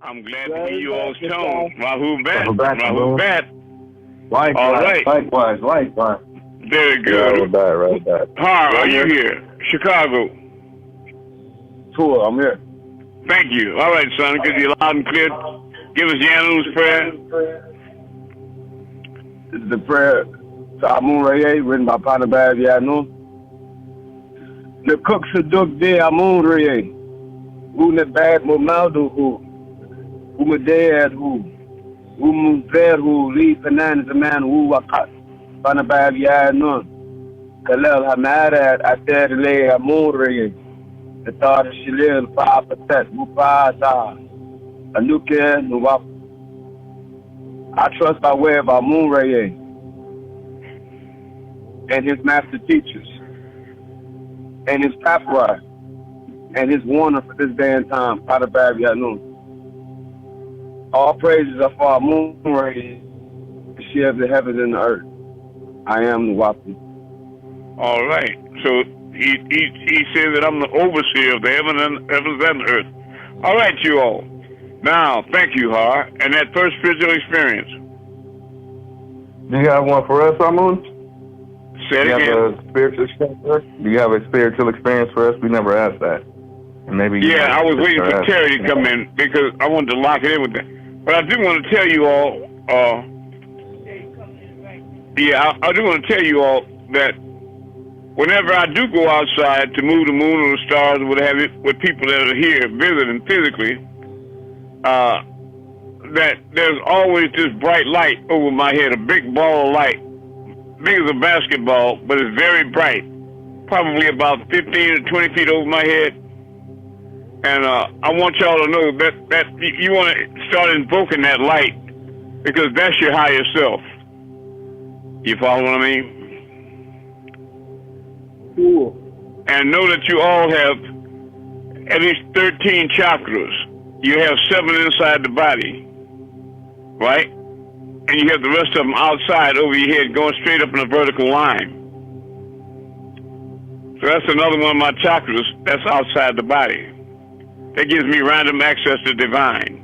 I'm glad to hear you all's tone. Rahul Bet. Rahul Bet. Likewise. All right. Likewise. Very good. Right back. Har, are you here? Chicago. Tour, I'm here. Thank you. All right, son. Give you loud and clear. Give us Yanu's prayer. This is the prayer to Amun-Rayay, written by Panabab Yanu. The cooks of Duk de Amun-Rayay. Who ne bad Mumaldu who Umadad who Umuzed who Lee Fanan Zaman who Wakat. Panabab Yanu. Kalel Hamada Ater Le Amun-Rayay. The thought of Shilil 5% Mupasa Anuke Nuwap. I trust by way of Amun-Rayay and his master teachers and his papyrus and his warner for this day and time, Panabab Yanun. All praises are for Amun-Rayay, the she of the heavens and the earth. I am Nuwapi. All right. So he says that I'm the overseer of the heavens and the earth. All right, you all. Now, thank you, Har. And that first spiritual experience. Do you have one for us, Amun? Say it again. Do you have a spiritual experience for us? Do you have a spiritual experience for us? We never asked that. And maybe. Yeah, I was waiting for Terry to come in because I wanted to lock it in with that. But I do want to tell you all. I do want to tell you all that whenever I do go outside to move the moon or the stars or what have you, with people that are here visiting physically, that there's always this bright light over my head, a big ball of light, big as a basketball, but it's very bright, probably about 15 to 20 feet over my head. And I want y'all to know that you want to start invoking that light because that's your higher self. You follow what I mean? Cool. And know that you all have at least 13 chakras. You have 7 inside the body, right? And you have the rest of them outside over your head going straight up in a vertical line. So that's another one of my chakras that's outside the body. That gives me random access to divine.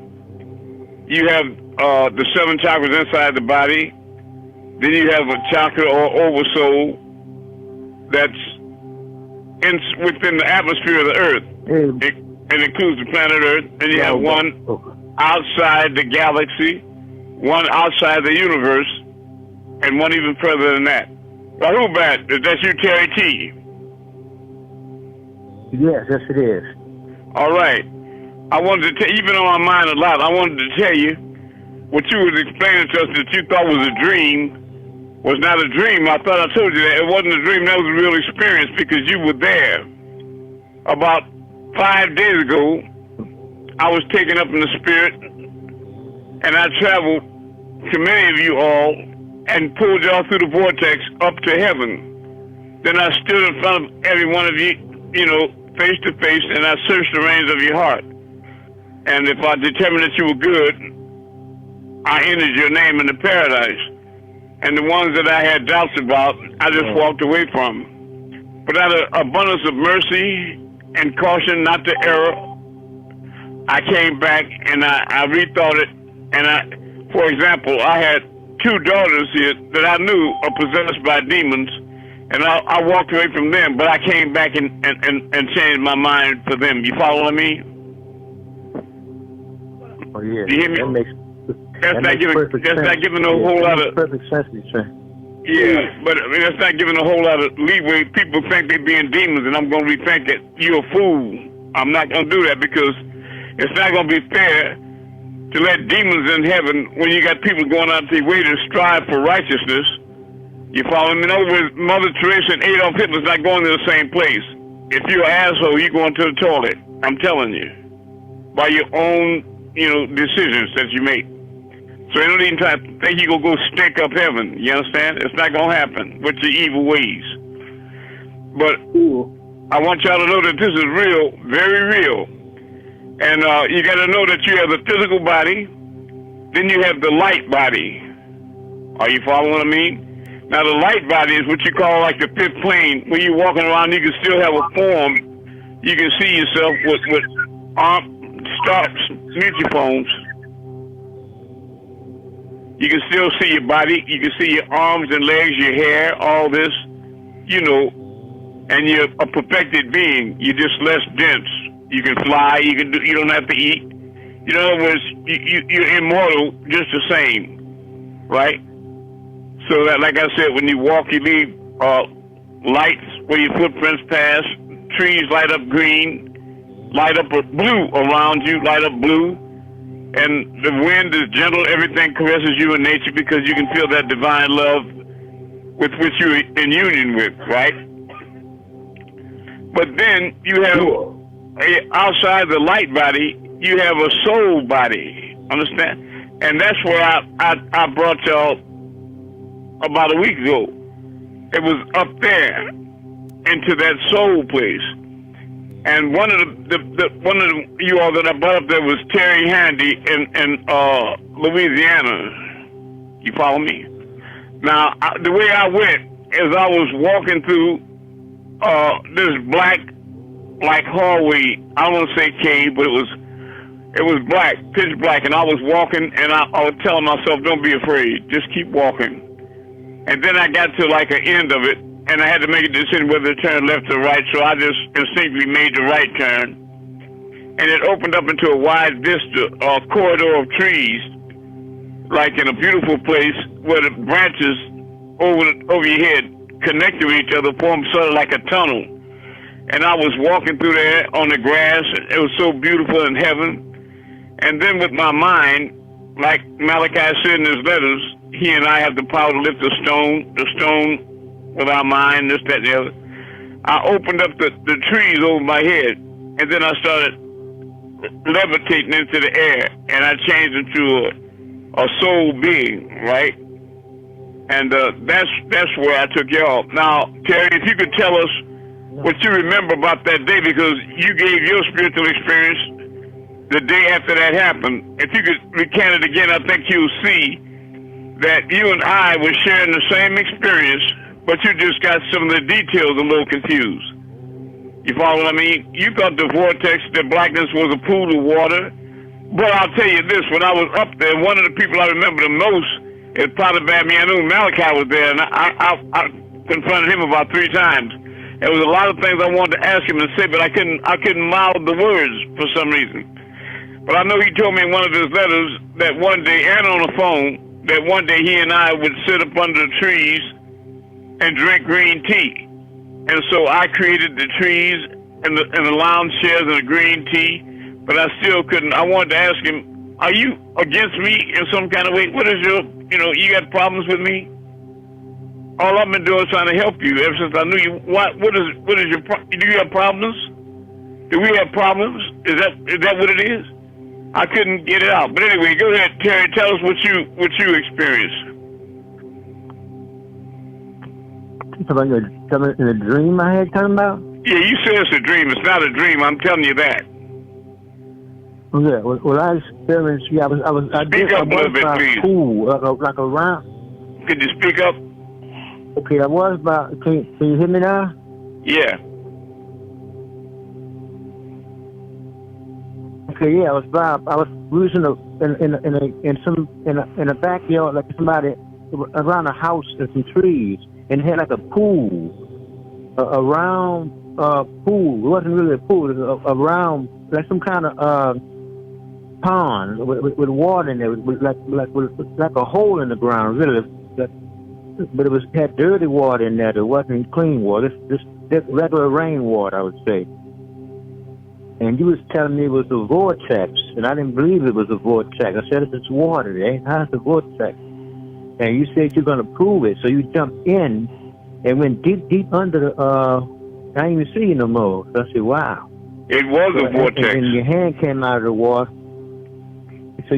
You have the 7 chakras inside the body. Then you have a chakra or oversoul that's within the atmosphere of the earth. It includes the planet Earth. And you have one outside the galaxy, one outside the universe, and one even further than that. Rahul Bet, that's you, Terry T. Yes, it is. All right. I wanted to tell you, you've been on my mind a lot. I wanted to tell you what you was explaining to us that you thought was a dream was not a dream. I thought I told you that it wasn't a dream. That was a real experience because you were there. About 5 days ago, I was taken up in the spirit, and I traveled to many of you all and pulled y'all through the vortex up to heaven. Then I stood in front of every one of you, face to face, and I searched the reins of your heart. And if I determined that you were good, I entered your name in the paradise. And the ones that I had doubts about, I just walked away from. But out of abundance of mercy and caution not to err, I came back and I rethought it. And for example, I had 2 daughters here that I knew are possessed by demons, and I walked away from them, but I came back and changed my mind for them. You follow me? Oh yeah. Do you hear me? That's not giving a whole lot of perfect sense. Yeah, but I mean, that's not giving a whole lot of leeway. People think they're being demons, and I'm going to rethink it. You're a fool. I'm not going to do that because it's not going to be fair to let demons in heaven when you got people going out their way to strive for righteousness. You follow me? In other words, Mother Teresa and Adolf Hitler's not going to the same place. If you're an asshole, you're going to the toilet. I'm telling you. By your own, decisions that you make. So you don't even think you're going to go stink up heaven. You understand? It's not going to happen with your evil ways. But I want y'all to know that this is real, very real. And you got to know that you have the physical body, then you have the light body. Are you following what I mean? Now, the light body is what you call like the 5th plane. When you're walking around, you can still have a form. You can see yourself with stops, mute your phones. You can still see your body. You can see your arms and legs, your hair, all this, you know, and you're a perfected being. You're just less dense. You can fly. You don't have to eat. In other words, you're immortal just the same, right? So that, like I said, when you walk, you leave lights where your footprints pass. Trees light up green, light up blue around you, light up blue. And the wind is gentle. Everything caresses you in nature because you can feel that divine love with which you're in union with, right? But then you have, outside the light body, you have a soul body, understand? And that's where I brought y'all about a week ago. It was up there into that soul place. And one of the you all that I brought up there was Terry Handy in Louisiana. You follow me? Now, the way I went is I was walking through this black, like hallway. I don't want to say cave, but it was black, pitch black, and I was walking, and I was telling myself, "Don't be afraid, just keep walking." And then I got to like an end of it, and I had to make a decision whether to turn left or right, so I just instinctively made the right turn. And it opened up into a wide vista, a corridor of trees, like in a beautiful place where the branches over your head connected with each other, formed sort of like a tunnel. And I was walking through there on the grass. It was so beautiful in heaven. And then with my mind, like Malachi said in his letters, he and I have the power to lift the stone with our mind, this, that, and the other. I opened up the trees over my head, and then I started levitating into the air, and I changed into a soul being, right? And that's where I took y'all. Now, Terry, if you could tell us what you remember about that day, because you gave your spiritual experience the day after that happened. If you could recant it again, I think you'll see that you and I were sharing the same experience, but you just got some of the details a little confused. You follow what I mean? You thought the vortex, the blackness was a pool of water. But I'll tell you this, when I was up there, one of the people I remember the most is Father Bad. I knew Malachi was there, and I confronted him about 3 times. There was a lot of things I wanted to ask him and say, but I couldn't mouth the words for some reason. But I know he told me in one of his letters that one day, and on the phone, that one day he and I would sit up under the trees and drink green tea. And so I created the trees and the lounge chairs and the green tea, but I still couldn't. I wanted to ask him, are you against me in some kind of way? What is your, you got problems with me? All I've been doing is trying to help you ever since I knew you. What is your, do you have problems? Do we have problems? Is that what it is? I couldn't get it out. But anyway, go ahead, Terry. Tell us what you experienced. About in a dream I had talking about? Yeah, you say it's a dream. It's not a dream. I'm telling you that. Yeah. Well, I experienced. Yeah, I was. Speak up a little bit, please. Cool, like a round. Could you speak up? Okay, I was about. Can you hear me now? Yeah. Okay, yeah, I was in a backyard, like somebody around a house and some trees, and it had like a pool, a round pool. It wasn't really a pool. It was a round, like some kind of pond with water in there, with like a hole in the ground, really. But it had dirty water in there. It wasn't clean water. This regular rainwater, I would say. And you was telling me it was a vortex, and I didn't believe it was a vortex. I said, it's water, eh? How's the vortex? And you said you're going to prove it. So you jumped in and went deep under the, I didn't even see you no more. So I said, wow. It was a vortex. And your hand came out of the water. So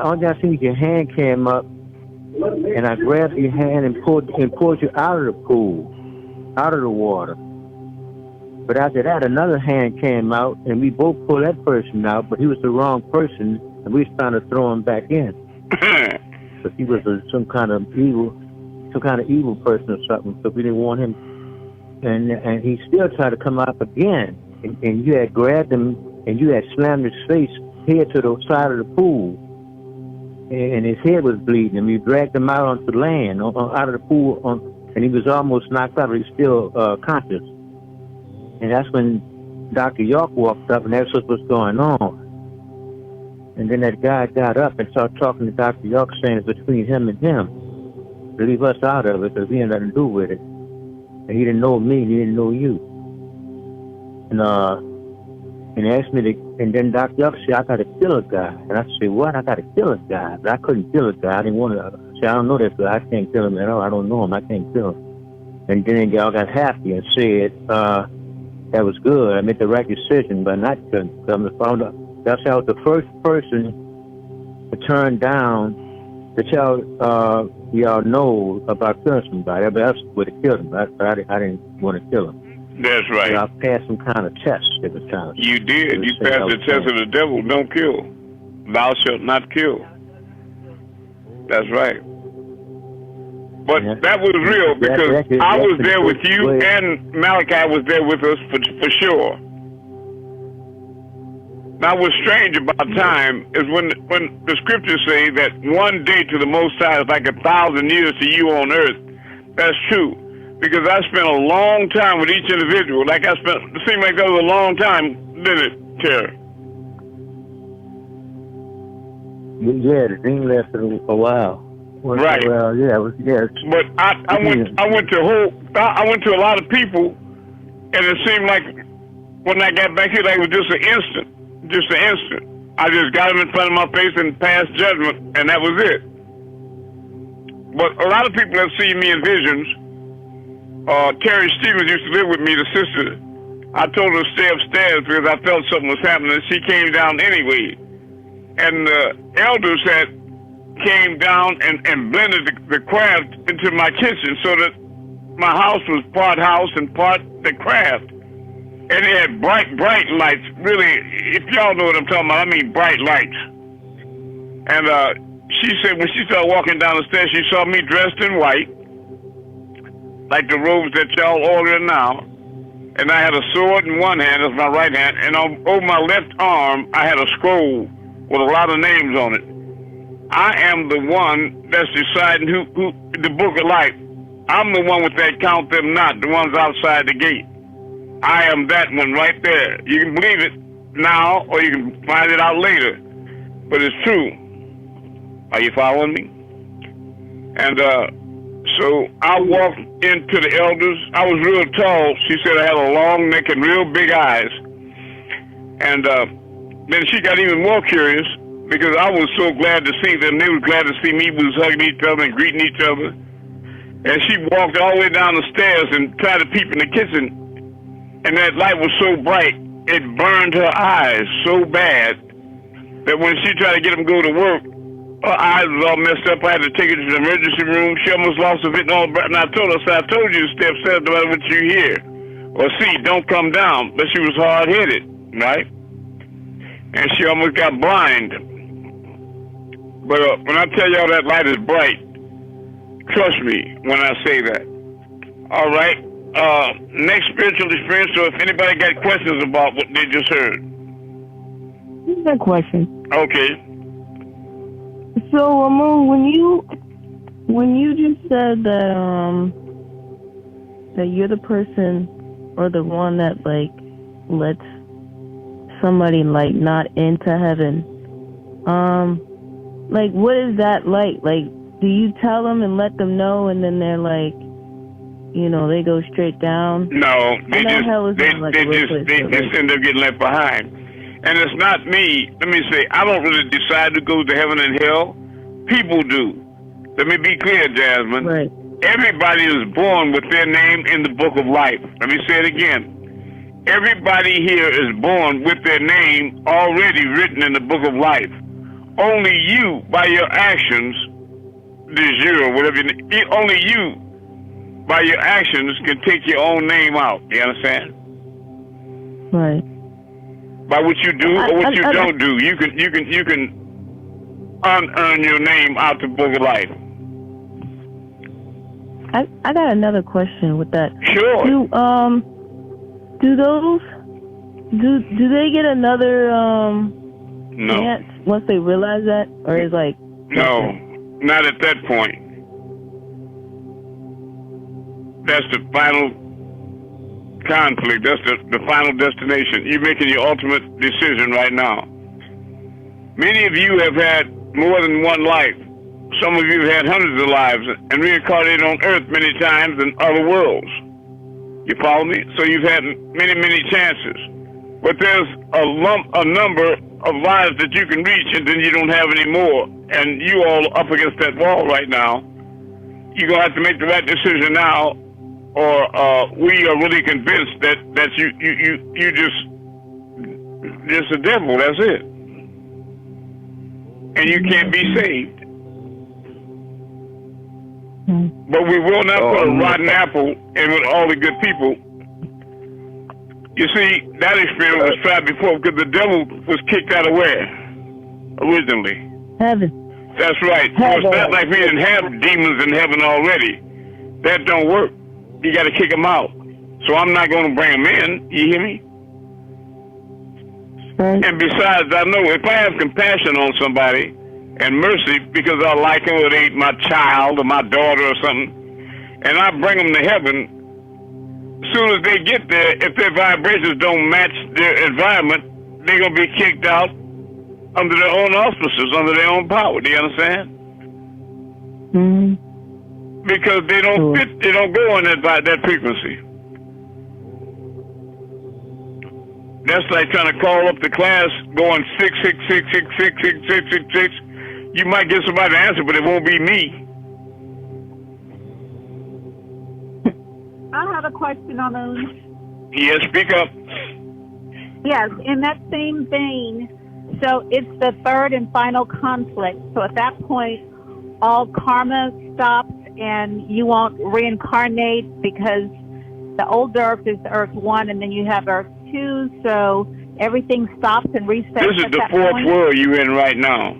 all I seen is your hand came up, and I grabbed your hand and pulled you out of the pool, out of the water. But after that, another hand came out, and we both pulled that person out, but he was the wrong person, and we was trying to throw him back in. So he was some kind of evil person or something, so we didn't want him. And he still tried to come out again, and you had grabbed him and you had slammed his face head to the side of the pool, and his head was bleeding, and we dragged him out onto the land, out of the pool, and he was almost knocked out, but he was still conscious. And that's when Dr. York walked up, and that's what was going on. And then that guy got up and started talking to Dr. York, saying it's between him and him. To leave us out of it, because he had nothing to do with it. And he didn't know me, and he didn't know you. And he asked me to, and then Dr. York said, I got to kill a guy. And I said, what? I got to kill a guy. But I couldn't kill a guy. I didn't want to. I said, I don't know this guy. I can't kill him at all. I don't know him. I can't kill him. And then y'all got happy and said, that was good. I made the right decision by not killing him. That's how I was the first person to turn down to tell y'all know about killing somebody. Everybody else would have killed him, but I didn't want to kill him. That's right. So I passed some kind of test at the time. You did. You passed the test of the devil. Don't kill. Thou shalt not kill. That's right. But that was real, because I was there with you, and Malachi was there with us for sure. Now, what's strange about time is when the scriptures say that one day to the Most High is like 1,000 years to you on earth. That's true, because I spent a long time with each individual. It seemed like that was a long time, didn't it, Terry? Yeah, the thing lasted a while. Right. Well, yeah, it was, yeah. But I went to a lot of people, and it seemed like when I got back here, like it was just an instant. I just got him in front of my face and passed judgment, and that was it. But a lot of people have seen me in visions. Terry Stevens used to live with me, the sister. I told her to stay upstairs because I felt something was happening. She came down anyway. And the elders came down and blended the craft into my kitchen, so that my house was part house and part the craft. And it had bright lights, really, if y'all know what I'm talking about, I mean bright lights. And she said when she started walking down the stairs, she saw me dressed in white, like the robes that y'all order now. And I had a sword in one hand, that's my right hand, and over my left arm, I had a scroll with a lot of names on it. I am the one that's deciding who the book of life. I'm the one with that count them not, the ones outside the gate. I am that one right there. You can believe it now, or you can find it out later. But it's true. Are you following me? And so I walked into the elders. I was real tall. She said I had a long neck and real big eyes. And then she got even more curious, because I was so glad to see them. They were glad to see me. We was hugging each other and greeting each other. And she walked all the way down the stairs and tried to peep in the kitchen. And that light was so bright, it burned her eyes so bad that when she tried to get them to go to work, her eyes was all messed up. I had to take her to the emergency room. She almost lost her vision. And I told her, I told you to stay upstairs no matter what you hear or see. Don't come down. But she was hard-headed, right? And she almost got blind. But when I tell y'all that light is bright, trust me when I say that. All right? Next spiritual experience, so if anybody got questions about what they just heard. This is a question. Okay. So, Amun, when you just said that that you're the person or the one that like lets somebody like not into heaven, like what is that like? Like, do you tell them and let them know, and then they're like, you know, they go straight down? No, they just end up getting left behind. And it's not me. Let me say, I don't really decide who goes to heaven and hell. People do. Let me be clear, Jasmine. Right. Everybody is born with their name in the book of life. Let me say it again. Everybody here is born with their name already written in the book of life. Only you, by your actions, only you, by your actions, can take your own name out. You understand? Right. By what you do or what you don't do, you can unearn your name out the book of life. I got another question with that. Sure. Do those Do they get another No. chance once they realize that, or is like No, not at that point. That's the final conflict. That's the final destination. You're making your ultimate decision right now. Many of you have had more than one life. Some of you have had hundreds of lives and reincarnated on Earth many times in other worlds. You follow me? So you've had many, many chances. But there's a number of lives that you can reach, and then you don't have any more. And you all up against that wall right now. You're going to have to make the right decision now, or we are really convinced that you just a devil. That's it. And you can't be saved. But we will not put a rotten apple in with all the good people. You see, that experiment was tried before because the devil was kicked out of where? Originally. Heaven. That's right. So it's not like we didn't have demons in heaven already. That don't work. You got to kick them out. So I'm not going to bring them in. You hear me? Right. And besides, I know if I have compassion on somebody and mercy because I like them or they ain't my child or my daughter or something, and I bring them to heaven, as soon as they get there, if their vibrations don't match their environment, they're going to be kicked out under their own auspices, under their own power. Do you understand? Mm-hmm. Because they don't fit, they don't go on that frequency. That's like trying to call up the class going 666666666. You might get somebody to answer, but it won't be me. I have a question on those. Yes, speak up. Yes, in that same vein, so it's the third and final conflict. So at that point, all karma stops and you won't reincarnate because the old Earth is Earth 1 and then you have Earth 2. So everything stops and resets. This is the fourth world you're in right now.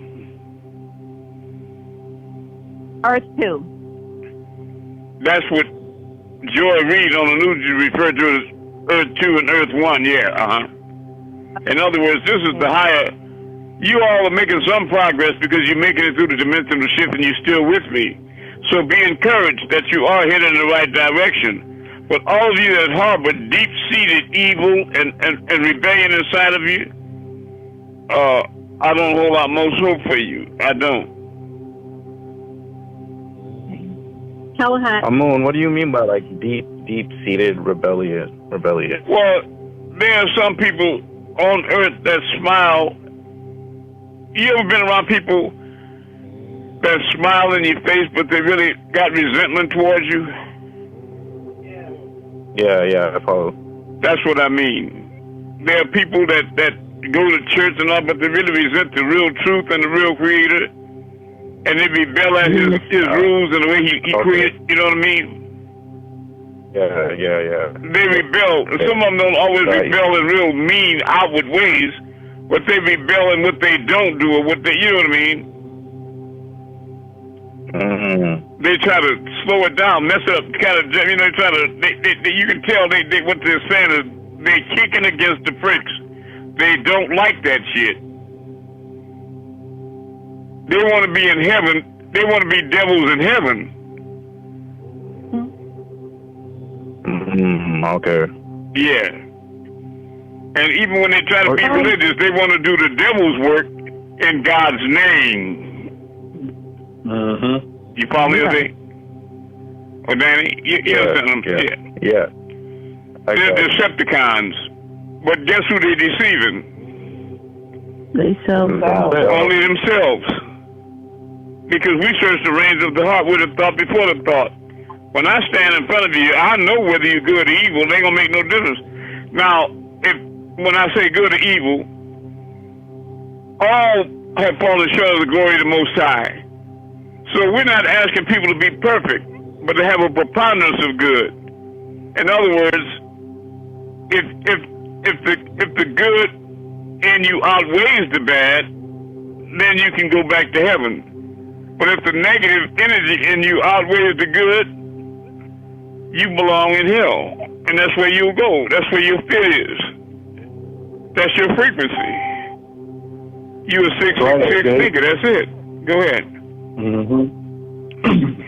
Earth 2. That's what Joy Reid on the news referred to as Earth 2 and Earth 1, yeah, In other words, this is the higher. You all are making some progress because you're making it through the dimensional shift and you're still with me. So be encouraged that you are headed in the right direction. But all of you that harbor deep-seated evil and rebellion inside of you, I don't hold out most hope for you. I don't. Amun, what do you mean by like deep-seated rebellion? Well, there are some people on Earth that smile. You ever been around people that smile in your face, but they really got resentment towards you? Yeah, I follow. That's what I mean. There are people that go to church and all, but they really resent the real truth and the real Creator. And they rebel at his rules and the way he created, you know what I mean? Yeah. They rebel. And some of them don't always rebel in real mean outward ways, but they rebel in what they don't do or what they, you know what I mean? Mm-hmm. They try to slow it down, mess it up, kind of, you know, try to, you can tell they what they're saying is they're kicking against the pricks. They don't like that shit. They want to be in heaven. They want to be devils in heaven. Okay. Yeah. And even when they try to be religious, they want to do the devil's work in God's name. You follow me? Oh, Danny? You understand them? Yeah. They're Decepticons. But guess who they're deceiving? Themselves. Only themselves. Because we search the reins of the heart with the thought before the thought. When I stand in front of you, I know whether you're good or evil. They ain't going to make no difference. Now, when I say good or evil, all have fallen short of the glory of the Most High. So we're not asking people to be perfect, but to have a preponderance of good. In other words, if the good in you outweighs the bad, then you can go back to heaven. But if the negative energy in you outweighs the good, you belong in hell. And that's where you'll go. That's where your fear is. That's your frequency. You a 666 thinker. That's it. Go ahead.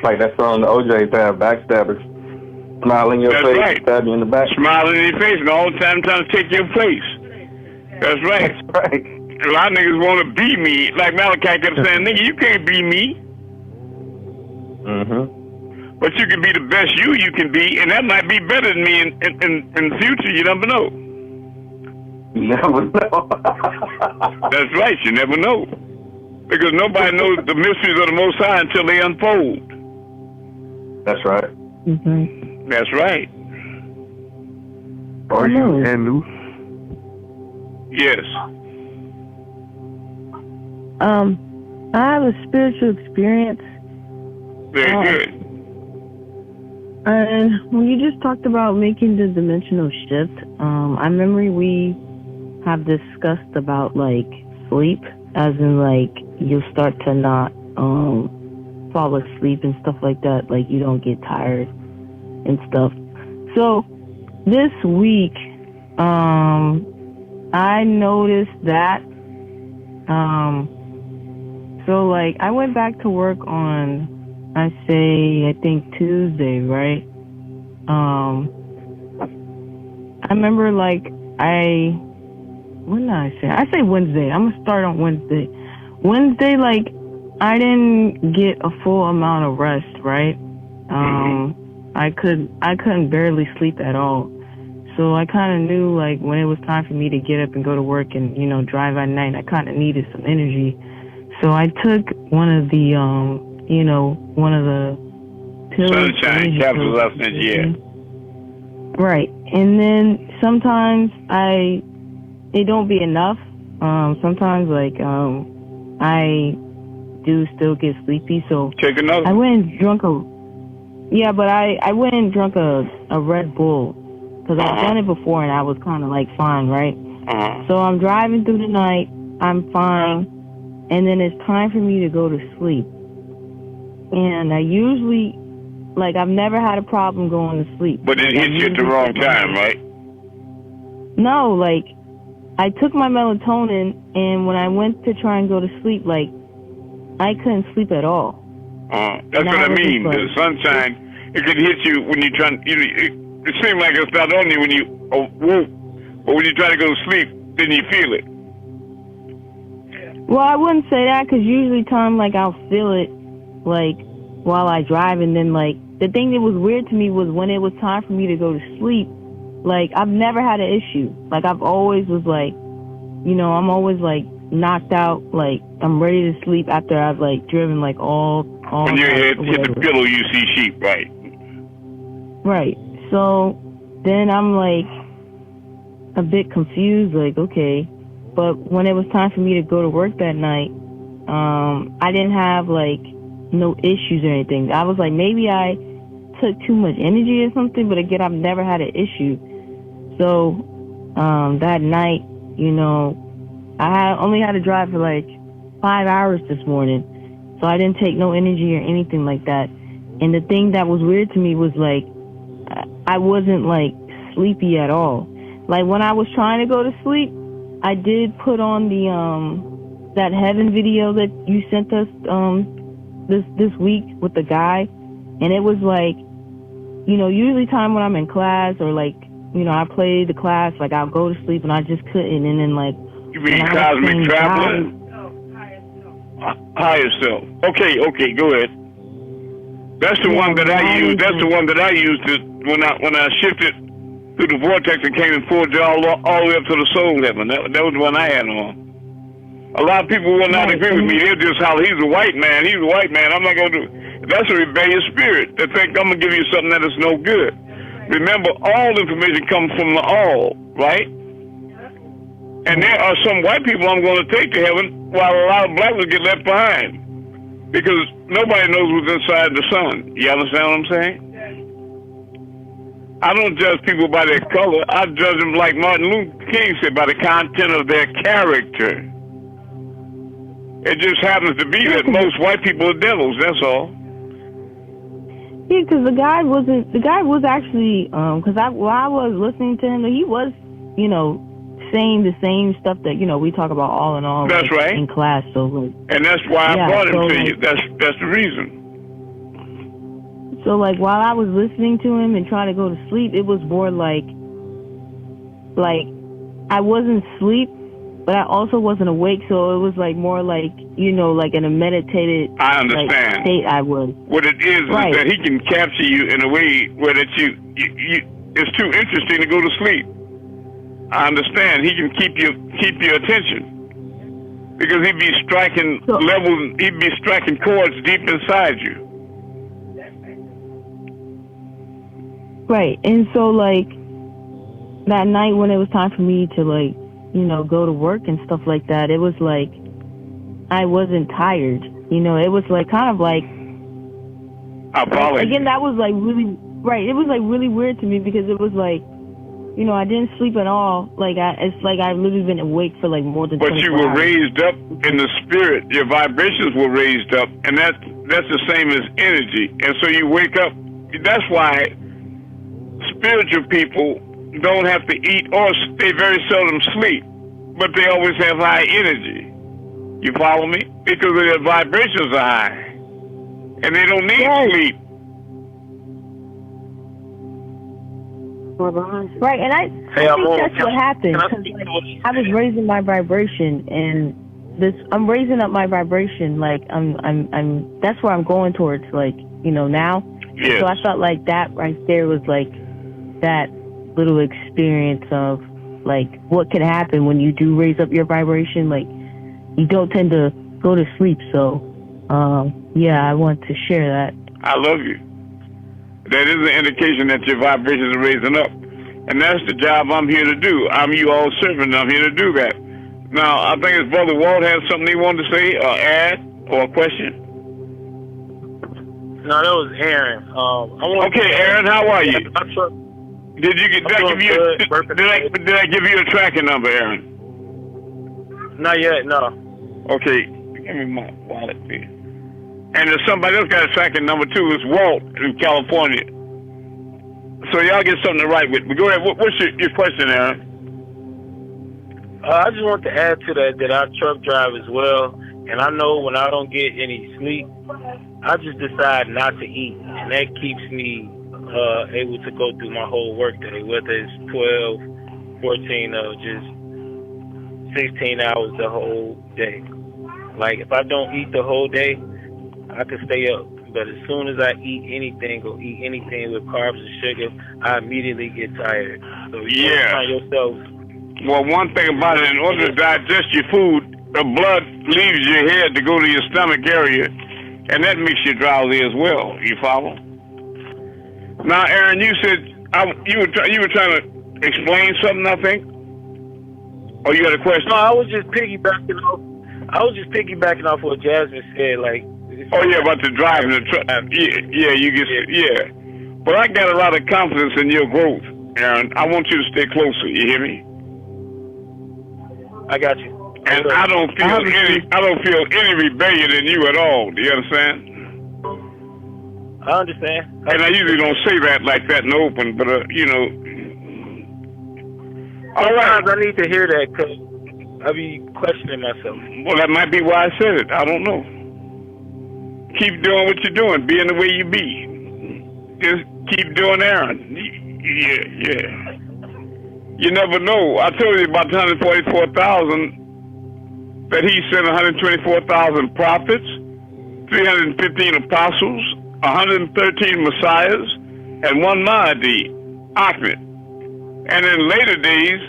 Like that song, the OJ tab, Backstabbers. Smile in your face, right. stab you in the back. Smiling in your face and all the time trying to take your place. That's right. That's right. A lot of niggas want to be me. Like Malachi kept saying, nigga, you can't be me. But you can be the best you can be, and that might be better than me in the future. You never know. You never know. That's right. You never know. Because nobody knows the mysteries of the Most High until they unfold. That's right. That's right. Are you Anu? Yes. I have a spiritual experience. Very good. And when you just talked about making the dimensional shift, I remember we have discussed about like sleep, as in like you'll start to not fall asleep and stuff like that, like you don't get tired and stuff. So this week, I noticed that. So like I went back to work on, I think Tuesday, right? I remember like when did I say? I say Wednesday. I'm gonna start on Wednesday. Wednesday, like I didn't get a full amount of rest, right? I couldn't barely sleep at all. So I kind of knew like when it was time for me to get up and go to work and, you know, drive at night, I kind of needed some energy. So I took one of the pills. Sunshine, capital F, yeah. Right. And then sometimes it don't be enough. Sometimes like I do still get sleepy, so take another. I went and drunk I went and drunk a Red Bull because I've done it before and I was kind of like fine, right? So I'm driving through the night, I'm fine, and then it's time for me to go to sleep. And I usually, like, I've never had a problem going to sleep. But it hit you at the wrong time, right? No, like, I took my melatonin, and when I went to try and go to sleep, like, I couldn't sleep at all. That's what I mean. The sunshine, it could hit you when you're trying. It seems like it's not only when you awoke, but when you try to go to sleep, then you feel it. Well, I wouldn't say that because usually like I'll feel it like while I drive, and then like the thing that was weird to me was when it was time for me to go to sleep. Like I've never had an issue. Like I've always was like, you know, I'm always like knocked out. Like I'm ready to sleep after I've like driven like all. When your head hit the pillow, you see sheep, right? Right. So then I'm like a bit confused, like, okay. But when it was time for me to go to work that night, I didn't have like no issues or anything. I was like, maybe I took too much energy or something, but again, I've never had an issue. So that night, you know, I only had to drive for like 5 hours this morning. So I didn't take no energy or anything like that. And the thing that was weird to me was like, I wasn't like sleepy at all. Like when I was trying to go to sleep, I did put on the that heaven video that you sent us this week with the guy, and it was like, you know, usually time when I'm in class or like, you know, I play the class, like I'll go to sleep and I just couldn't, and then like you mean Cosmic Traveler? Higher self. Okay, go ahead. That's the one that I used. That's the one that I used when I shifted through the vortex and came and pulled you all the way up to the soul heaven. That was the one I had on. A lot of people will not agree with me. They'll just holler, he's a white man. He's a white man. I'm not going to do it. That's a rebellious spirit that think I'm going to give you something that is no good. Remember, all information comes from the all, right? And there are some white people I'm going to take to heaven while a lot of black will get left behind. Because nobody knows what's inside the sun. You understand what I'm saying? I don't judge people by their color. I judge them like Martin Luther King said, by the content of their character. It just happens to be that most white people are devils, that's all. Yeah, because the guy was actually, because while I was listening to him, he was, you know, saying the same stuff that, you know, we talk about all in all. That's like, right. in class. So, like, and that's why I brought him so, to like, you. That's the reason. So, like, while I was listening to him and trying to go to sleep, it was more like I wasn't asleep, but I also wasn't awake. So it was like more like, you know, like in a meditated I understand. like, state I was. What it is that he can capture you in a way where that you it's too interesting to go to sleep. I understand. He can keep your attention because he'd be striking he'd be striking chords deep inside you. Right. And so, like, that night when it was time for me to, like, you know, go to work and stuff like that, it was like I wasn't tired. You know, it was like kind of like, again, that was like really, right. It was like really weird to me because it was like, you know, I didn't sleep at all. Like, it's like I've literally been awake for like more than 24 hours. But you were raised up in the spirit. Your vibrations were raised up, and that's the same as energy. And so you wake up. That's why spiritual people don't have to eat or they very seldom sleep, but they always have high energy. You follow me? Because their vibrations are high, and they don't need sleep. Right, and I think that's what happened. I was raising my vibration, and I'm raising up my vibration. Like I'm. That's where I'm going towards. Like, you know, now. Yes. So I felt like that right there was like that little experience of like what can happen when you do raise up your vibration. Like, you don't tend to go to sleep. So, yeah, I want to share that. I love you. That is an indication that your vibrations are raising up. And that's the job I'm here to do. I'm you all servant. I'm here to do that. Now, I think his brother Walt has something he wanted to say or add or a question. No, that was Aaron. Okay, Aaron, how are you? Did I give you a tracking number, Aaron? Not yet, no. Okay, give me my wallet, please. And there's somebody else got a tracking number too. It's Walt in California. So y'all get something to write with. But go ahead. What's your question, Aaron? I just want to add to that I truck drive as well, and I know when I don't get any sleep, I just decide not to eat, and that keeps me able to go through my whole work day, whether it's 12, 14, or just 16 hours the whole day. Like, if I don't eat the whole day, I can stay up. But as soon as I eat anything or eat anything with carbs and sugar, I immediately get tired. So you find yourself. Well, one thing about it, in order to digest your food, the blood leaves your head to go to your stomach area, and that makes you drowsy as well. You follow? Now, Aaron, you said you were trying to explain something, I think. Or you got a question? No, I was just piggybacking off what Jasmine said. Like, oh yeah, about the driving the truck. Yeah. But I got a lot of confidence in your growth, Aaron. I want you to stay closer. You hear me? I got you. And I don't feel any rebellion in you at all. Do you understand? I understand. And I usually don't say that like that in the open, but you know. All right. I need to hear that because I be questioning myself. Well, that might be why I said it. I don't know. Keep doing what you're doing. Being the way you be. Just keep doing Aaron. Yeah. You never know. I told you about the 144,000 that he sent 124,000 prophets, 315 apostles, 113 messiahs, and one Mahdi, Ahmed. And in later days,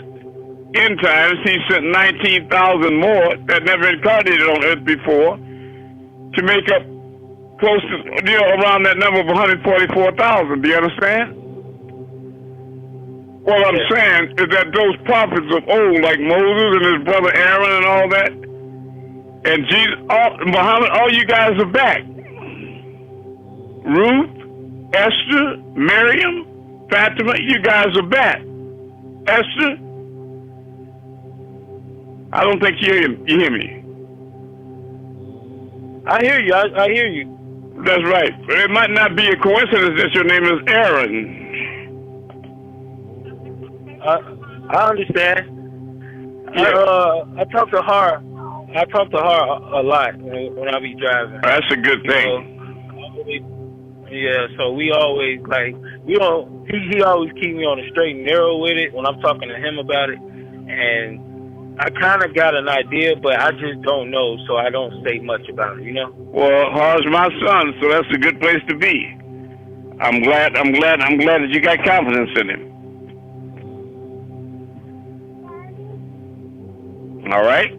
end times, he sent 19,000 more that never incarnated on earth before to make up close to, around that number of 144,000. Do you understand? What I'm saying is that those prophets of old, like Moses and his brother Aaron and all that, and Jesus, Muhammad, all you guys are back. Ruth, Esther, Miriam, Fatima, you guys are back. Esther, I don't think you hear me. I hear you. I hear you. That's right. But it might not be a coincidence that your name is Aaron. I understand. I talk to her. I talk to her a lot when I be driving. That's a good thing. Yeah, so we always we don't. He always keep me on the straight and narrow with it when I'm talking to him about it, and I kind of got an idea, but I just don't know, so I don't say much about it. Well, Har's my son, so that's a good place to be. I'm glad that you got confidence in him. All right.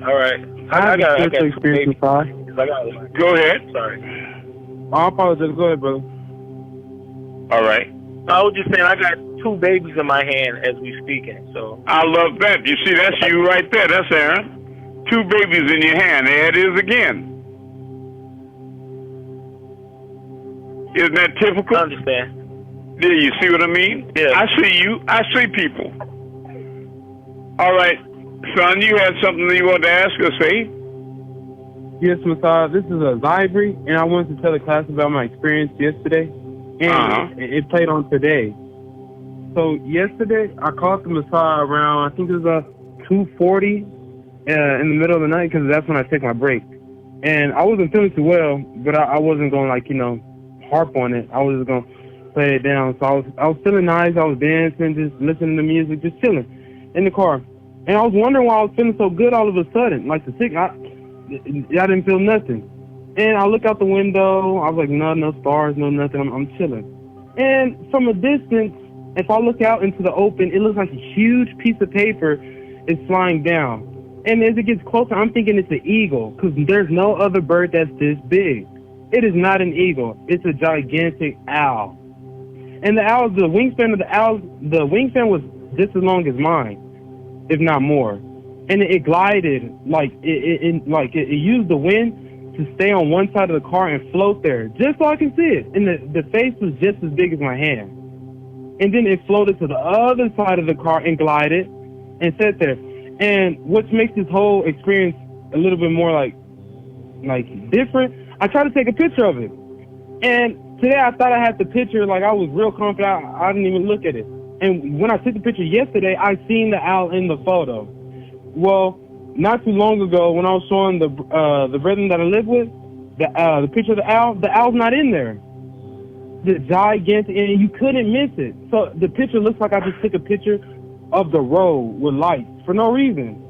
I got experience with Har. Go ahead. Sorry. I apologize. Go ahead, brother. All right. I was just saying I got 2 babies in my hand as we speaking. So I love that. You see, that's you right there. That's Aaron. 2 babies in your hand. There it is again. Isn't that typical? I understand. Yeah, you see what I mean? Yeah. I see you. I see people. All right. Son, you had something that you wanted to ask or say? Yes, Messiah. This is Ivory, and I wanted to tell the class about my experience yesterday, and it played on today. So yesterday, I called the Messiah around, I think it was 2:40 in the middle of the night, because that's when I take my break. And I wasn't feeling too well, but I wasn't going to, harp on it. I was just going to play it down. So I was feeling nice. I was dancing, just listening to music, just chilling in the car. And I was wondering why I was feeling so good all of a sudden. Like the sick, I didn't feel nothing. And I look out the window. I was like, no stars, no nothing. I'm chilling. And from a distance, if I look out into the open, it looks like a huge piece of paper is flying down. And as it gets closer, I'm thinking it's an eagle, because there's no other bird that's this big. It is not an eagle. It's a gigantic owl. And the wingspan of the owl, the wingspan was just as long as mine, if not more. And it glided, it used the wind to stay on one side of the car and float there, just so I can see it. And the face was just as big as my hand. And then it floated to the other side of the car and glided and sat there. And what makes this whole experience a little bit more like different, I tried to take a picture of it. And today I thought I had the picture, I was real confident. I didn't even look at it. And when I took the picture yesterday, I seen the owl in the photo. Well, not too long ago, when I was showing the brethren that I live with, the picture of the owl's not in there. The gigantic, and you couldn't miss it. So the picture looks like I just took a picture of the road with lights for no reason.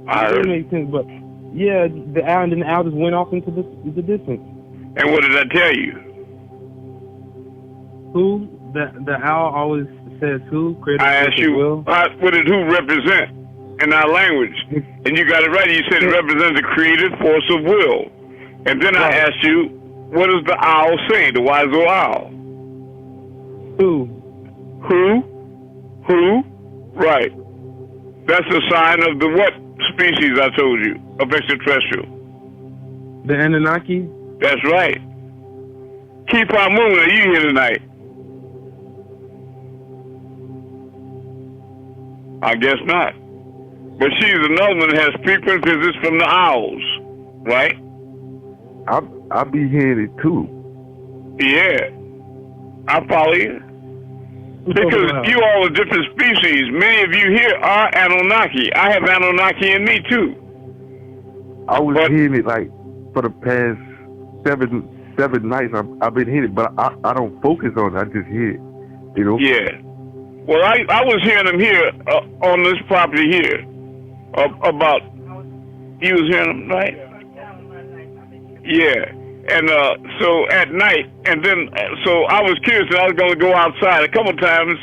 It doesn't make sense, but yeah, the owl, and then the owl just went off into the distance. And what did I tell you? Who? The owl always says who? I asked you, what did who represent in our language? And you got it right. You said it represents the creative force of will. And then I asked you, what does the owl say, the wise old owl? Who? Right. That's a sign of the what species I told you, of extraterrestrial? The Anunnaki? That's right. Keep on moving. Are you here tonight? I guess not. But she's another one that has frequent visits from the owls, right? I'll be hearing it too. Yeah. I follow you. Because you all are different species. Many of you here are Anunnaki. I have Anunnaki in me too. I was hearing it for the past seven nights. I've been hearing it, but I don't focus on it. I just hear it. Yeah. Well, I was hearing them here on this property here. About, you was hearing them, right? Yeah. And so at night, and then, so I was curious that I was going to go outside. A couple times,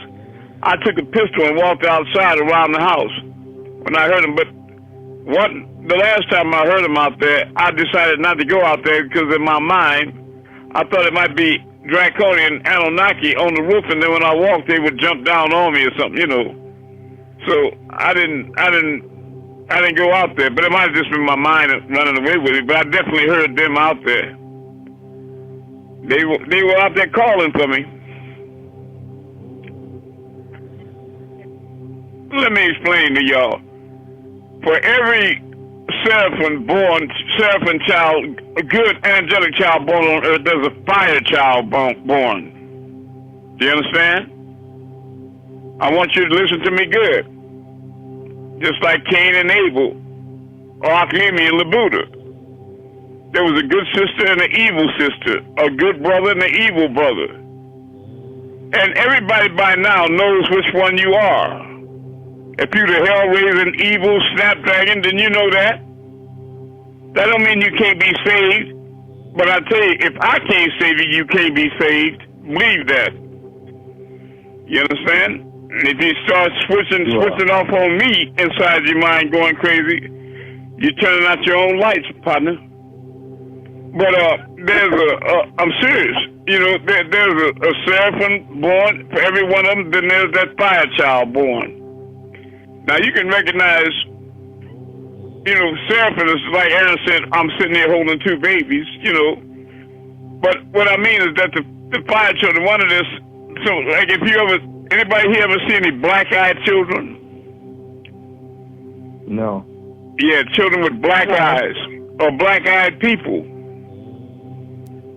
I took a pistol and walked outside around the house when I heard them. But the last time I heard them out there, I decided not to go out there because in my mind, I thought it might be Draconian Anunnaki on the roof, and then when I walked, they would jump down on me or something, So I didn't go out there, but it might have just been my mind running away with it. But I definitely heard them out there. They were out there calling for me. Let me explain to y'all. For every seraphim child, a good angelic child born on earth, there's a fire child born. Do you understand? I want you to listen to me good. just like Cain and Abel, or Akhimi and Labuda. There was a good sister and an evil sister, a good brother and an evil brother. And everybody by now knows which one you are. If you're the hell-raising evil snapdragon, then you know that. That don't mean you can't be saved. But I tell you, if I can't save you, you can't be saved. Believe that. You understand? And if you start switching off on me inside your mind going crazy, you're turning out your own lights, partner. But I'm serious. You know, there's a seraphim born for every one of them, then there's that fire child born. Now you can recognize, you know, seraphim is like Aaron said, I'm sitting there holding two babies, you know. But what I mean is that the fire children, one of this, so like if you ever, anybody here ever see any black-eyed children? No. Yeah, children with black eyes or black-eyed people.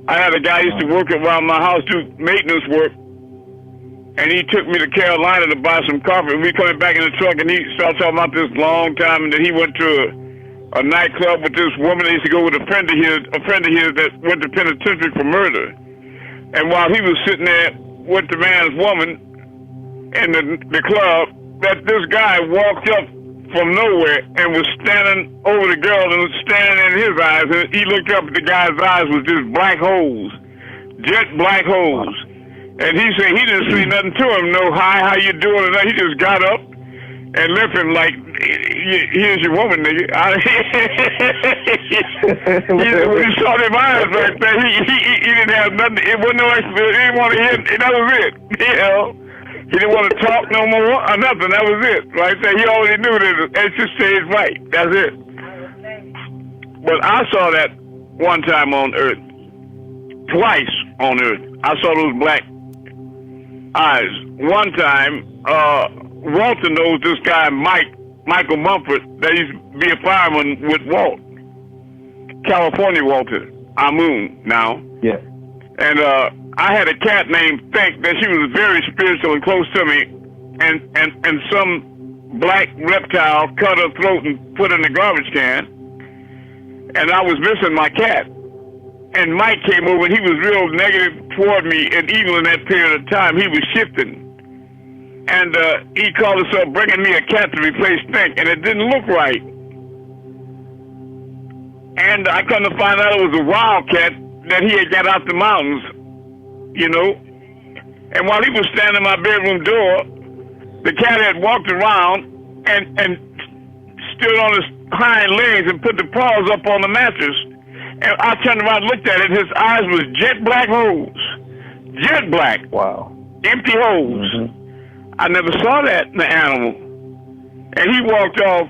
I had a guy used to work around my house, do maintenance work, and he took me to Carolina to buy some carpet. We coming back in the truck, and he started talking about this long time, and then he went to a nightclub with this woman that used to go with a friend of his that went to penitentiary for murder. And while he was sitting there with the man's woman in the club, that this guy walked up from nowhere and was standing over the girl and was standing in his eyes, and he looked up at the guy's eyes was just black holes, jet black holes. And he said he didn't say nothing to him, no hi, how you doing? And he just got up and left him like, here's your woman, nigga. When he saw them eyes right there, he didn't have nothing. It wasn't no explanation. He didn't want to hear. That was it. You know, he didn't want to talk no more or nothing. That was it right there. He already knew that it just says right. That's it. But I saw that one time on Earth, twice on Earth. I saw those black eyes. One time, Walter knows this guy, Michael Mumford, that used to be a fireman with Walt. California Walter. Amun now. Yeah. And I had a cat named Fink that she was very spiritual and close to me, and some black reptile cut her throat and put her in the garbage can. And I was missing my cat. And Mike came over, and he was real negative toward me and evil in that period of time. He was shifting. And he called himself bringing me a cat to replace Fink, and it didn't look right. And I come to find out it was a wild cat that he had got out the mountains, you know. And while he was standing at my bedroom door, the cat had walked around and stood on his hind legs and put the paws up on the mattress. And I turned around and looked at it. His eyes was jet black holes. Jet black. Wow. Empty holes. Mm-hmm. I never saw that in the animal. And he walked off,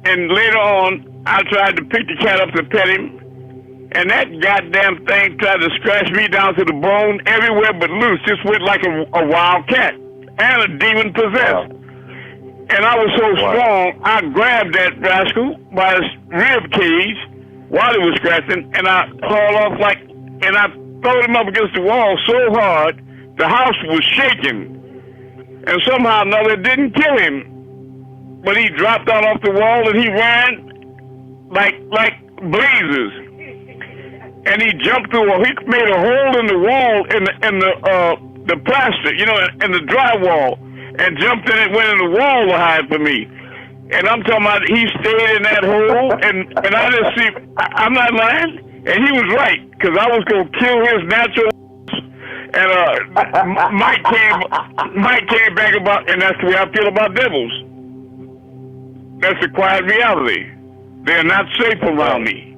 and later on, I tried to pick the cat up to pet him, and that goddamn thing tried to scratch me down to the bone everywhere but loose. Just went like a wild cat and a demon possessed. Wow. And I was so strong, I grabbed that rascal by his rib cage while he was scratching, and I hauled off and I throwed him up against the wall so hard, the house was shaking. And somehow or another, it didn't kill him. But he dropped out off the wall and he ran like blazes. And he jumped through, he made a hole in the wall in the plaster, you know, in the drywall, and jumped in and went in the wall to hide from me. And I'm talking about he stayed in that hole, and I didn't see, I'm not lying, and he was right, because I was going to kill his natural. And Mike came back about, and that's the way I feel about devils. That's the quiet reality. They're not safe around me.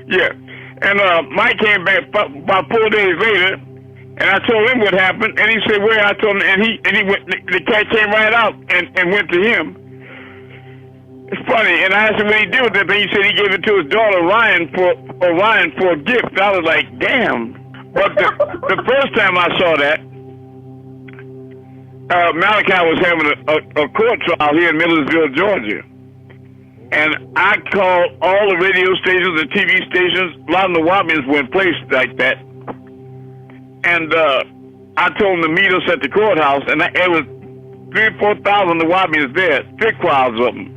Yeah. And Mike came back about 4 days later, and I told him what happened, and he said, "Where?" I told him, and he went. The cat came right out and went to him. It's funny, and I asked him what he did with that thing. He said he gave it to his daughter Ryan for a gift. I was like, damn. But the first time I saw that, Malachi was having a court trial here in Millersville, Georgia. And I called all the radio stations and TV stations. A lot of the Wabians were in place like that. And I told them to meet us at the courthouse, and it was 3,000 or 4,000 Wabians there, thick crowds of them.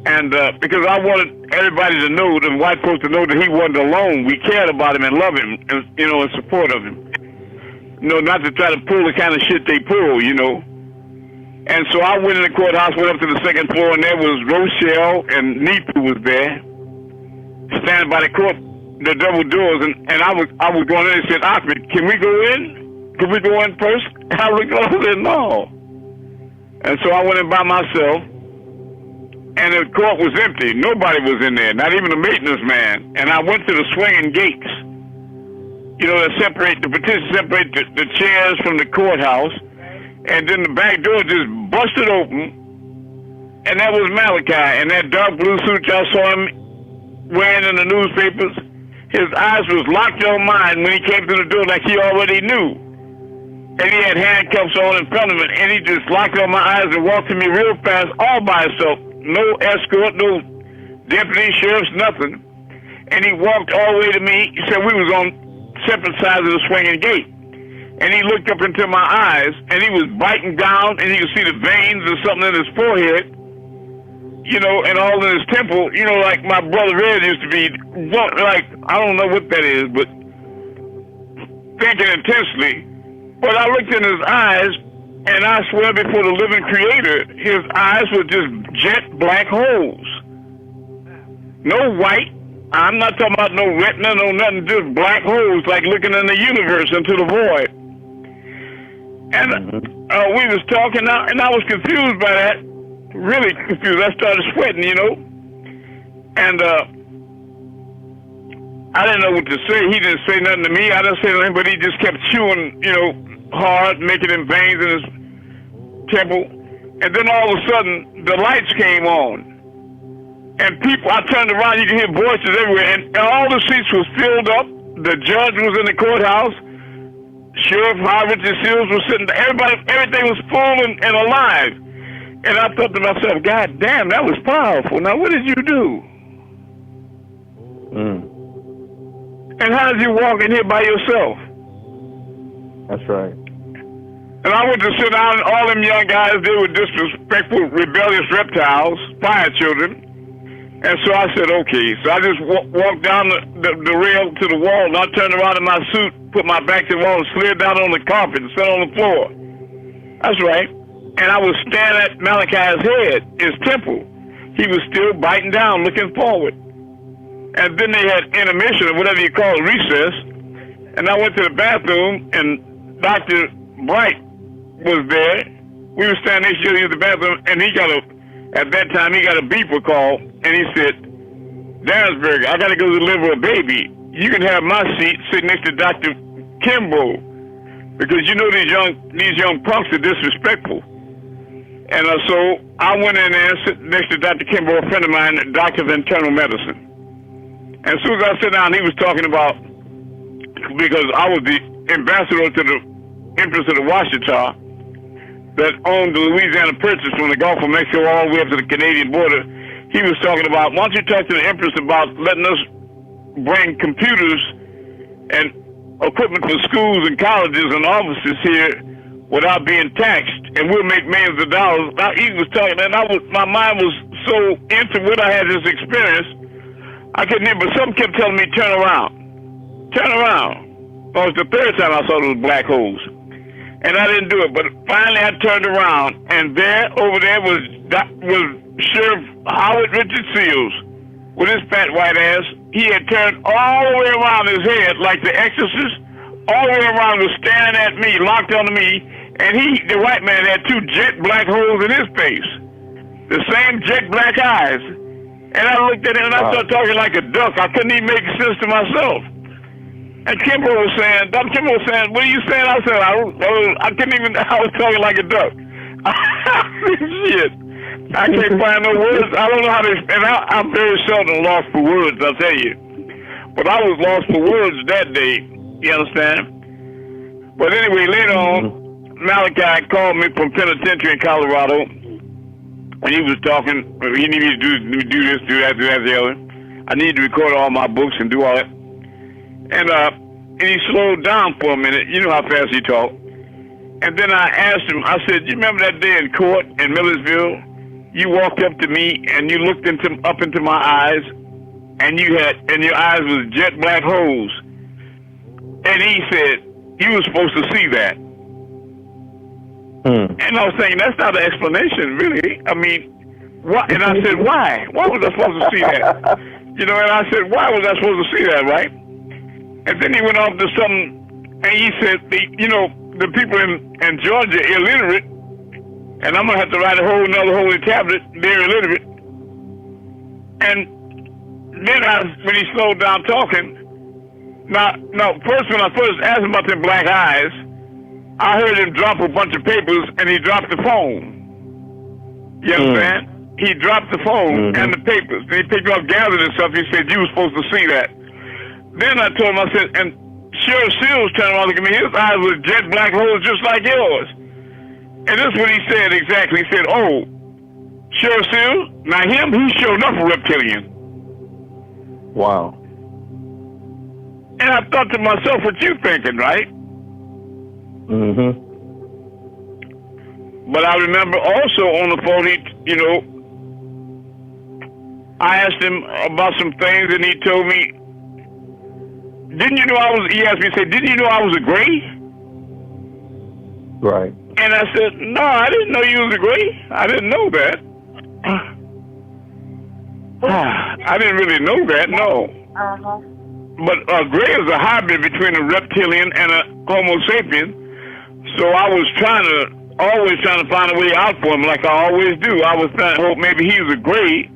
And because I wanted everybody to know, the white folks to know that he wasn't alone. We cared about him and loved him, and, you know, in support of him. You know, not to try to pull the kind of shit they pull, you know. And so I went in the courthouse, went up to the second floor, and there was Rochelle and Neepu was there, standing by the court, the double doors, and I was going in and said, Ahmed, can we go in? Can we go in first? And I looked over and said, no. And so I went in by myself, and the court was empty. Nobody was in there, not even the maintenance man. And I went to the swinging gates, you know, that separate the chairs from the courthouse. And then the back door just busted open, and that was Malachi. And that dark blue suit y'all saw him wearing in the newspapers, his eyes was locked on mine when he came through the door like he already knew. And he had handcuffs on in front of him, and he just locked on my eyes and walked to me real fast, all by himself. No escort, no deputy, sheriffs, nothing. And he walked all the way to me. He said we was on separate sides of the swinging gate. And he looked up into my eyes, and he was biting down, and you could see the veins or something in his forehead, you know, and all in his temple, you know, like my brother Red used to be, like, I don't know what that is, but thinking intensely. But I looked in his eyes, and I swear before the living creator, his eyes were just jet black holes. No white. I'm not talking about no retina, no nothing, just black holes, like looking in the universe into the void. And we was talking now, and I was confused by that, really confused. I started sweating, you know, and I didn't know what to say. He didn't say nothing to me. I didn't say nothing, but he just kept chewing, you know, hard, making them veins in his temple. And then all of a sudden, the lights came on. And people, I turned around, you could hear voices everywhere, and all the seats was filled up. The judge was in the courthouse. Sheriff Harvard and Seals was sitting there. Everything was full and alive. And I thought to myself, God damn, that was powerful. Now, what did you do? And how did you walk in here by yourself? That's right. And I went to sit down, and all them young guys, they were disrespectful, rebellious reptiles, fire children. And so I said, okay. So I just walked down the rail to the wall, and I turned around in my suit, put my back to the wall, and slid down on the carpet and sat on the floor. That's right. And I was staring at Malachi's head, his temple. He was still biting down, looking forward. And then they had intermission, or whatever you call it, recess. And I went to the bathroom, and Dr. Bright was there. We were standing next to each other in the bathroom, and at that time, he got a beeper call, and he said, Dansberger, I got to go deliver a baby. You can have my seat, sit next to Dr. Kimbrough, because you know these young punks are disrespectful. And so I went in there and sit next to Dr. Kimbrough, a friend of mine, a doctor of internal medicine. And as soon as I sat down, he was talking about, because I was the ambassador to the Empress of the Washita, that owned the Louisiana Purchase from the Gulf of Mexico all the way up to the Canadian border. He was talking about, why don't you talk to the Empress about letting us bring computers and equipment for schools and colleges and offices here without being taxed, and we'll make millions of dollars. Now, he was talking, and my mind was so into what I had this experience, I couldn't hear, but something kept telling me, turn around. Turn around. Well, it was the third time I saw those black holes. And I didn't do it, but finally I turned around, and over there was Sheriff Howard Richard Seals with his fat white ass. He had turned all the way around his head like the exorcist, all the way around, was staring at me, locked onto me, and the white man, had two jet black holes in his face, the same jet black eyes. And I looked at him, and I started talking like a duck. I couldn't even make sense to myself. And Dr. Kimbrough was saying, what are you saying? I said, I was talking like a duck. Shit. I can't find no words. I don't know how to, and I'm very seldom lost for words, I'll tell you. But I was lost for words that day, you understand? But anyway, later on, Malachi called me from penitentiary in Colorado, and he was talking, he needed to do this, do that, the other. I needed to record all my books and do all that. And he slowed down for a minute. You know how fast he talked. And then I asked him, I said, you remember that day in court in Millersville you walked up to me and you looked up into my eyes, and your eyes was jet black holes. And he said, you were supposed to see that. And I was saying, that's not an explanation, really. I mean, why? And I said, why? Why was I supposed to see that? You know, and I said, why was I supposed to see that, right? And then he went off to something, and he said, the people in Georgia are illiterate, and I'm going to have to write another holy tablet, they're illiterate. And then when he slowed down talking, now, first when I first asked him about the black eyes, I heard him drop a bunch of papers, and he dropped the phone. You understand? He dropped the phone and the papers. Then he picked up, gathered and stuff. He said, you were supposed to see that. Then I told him, I said, and Sheriff Seals turned around and looked at me. His eyes were jet black holes just like yours. And this is what he said exactly. He said, oh, Sheriff Seals, now him, he's sure enough a reptilian. Wow. And I thought to myself, what you thinking, right? But I remember also on the phone, I asked him about some things, and he told me, he asked me, didn't you know I was a gray? Right. And I said, no, I didn't know you was a gray. I didn't know that. I didn't really know that, no. But a gray is a hybrid between a reptilian and a Homo sapien. So I was always trying to find a way out for him, like I always do. I was trying to hope maybe he was a gray,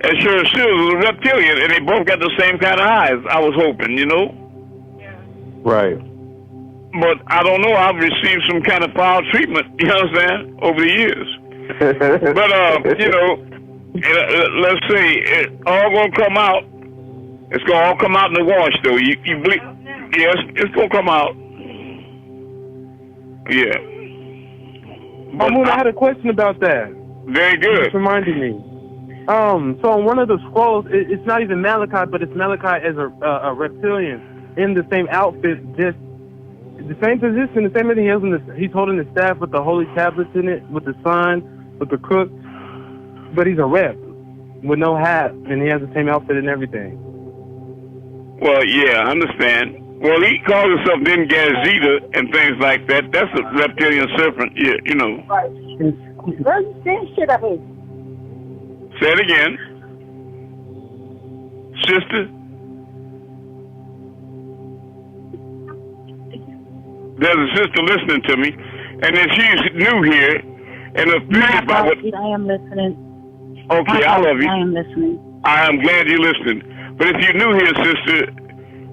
and Sheriff Seals was a reptilian, and they both got the same kind of eyes. I was hoping, Right. But I don't know. I've received some kind of foul treatment, you know what I'm saying, over the years. But let's see, it's all gonna come out. It's gonna all come out in the wash, though. You believe? Yes, it's gonna come out. Yeah. Amun, I had a question about that. Very good. It reminded me. So on one of the scrolls, it's not even Malachi, but it's Malachi as a reptilian in the same outfit, just the same position, the same thing. He's holding the staff with the holy tablets in it, with the sign, with the crook, but he's a rep with no hat, and he has the same outfit and everything. Well, yeah, I understand. Well, he calls himself Din Gazeta and things like that. That's a reptilian serpent, yeah, Right. Where you saying shit up here? Say it again. Sister? There's a sister listening to me, and if she's new here, and offended by what... I am listening. Okay, I love you. I am listening. I am glad you're listening. But if you're new here, sister,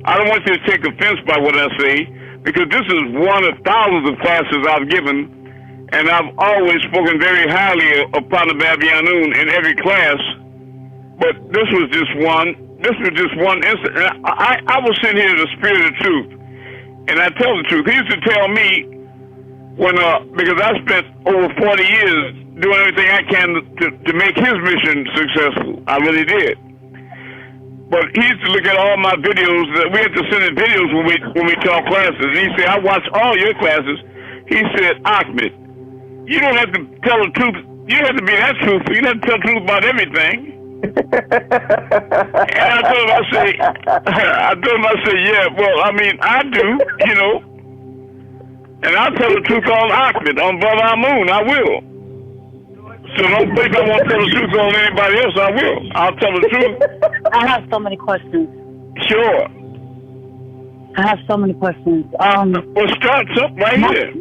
I don't want you to take offense by what I say, because this is one of thousands of classes I've given, and I've always spoken very highly upon the Babyanun in every class. But this was just one. This was just one incident. I was sitting here in the spirit of truth, and I tell the truth. He used to tell me because I spent over 40 years doing everything I can to make his mission successful. I really did. But he used to look at all my videos. We had to send in videos when we taught classes. And he said, I watch all your classes. He said, Ahmed, you don't have to tell the truth. You don't have to be that truthful. You don't have to tell the truth about everything. And I told him, I said, yeah, well, I mean, I do, And I'll tell the truth on Ahmed, on Brother Amun, I will. So don't think I won't tell the truth on anybody else, I will. I'll tell the truth. I have so many questions. Sure. I have so many questions. Well, start something right here.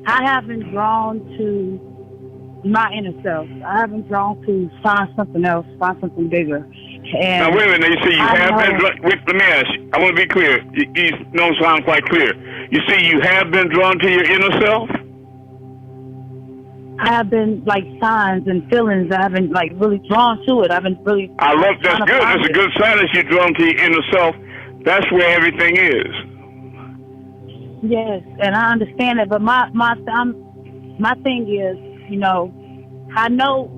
I haven't drawn to my inner self. I haven't drawn to find something else, find something bigger. And now, wait a minute. You see, you have been drawn. Let me ask you. I want to be clear. You don't sound quite clear. You see, you have been drawn to your inner self? I have been like signs and feelings. I haven't like really drawn to it. I haven't really. I love that's good. That's a good sign that you're drawn to your inner self. That's where everything is. Yes, and I understand it. But my thing is, I know,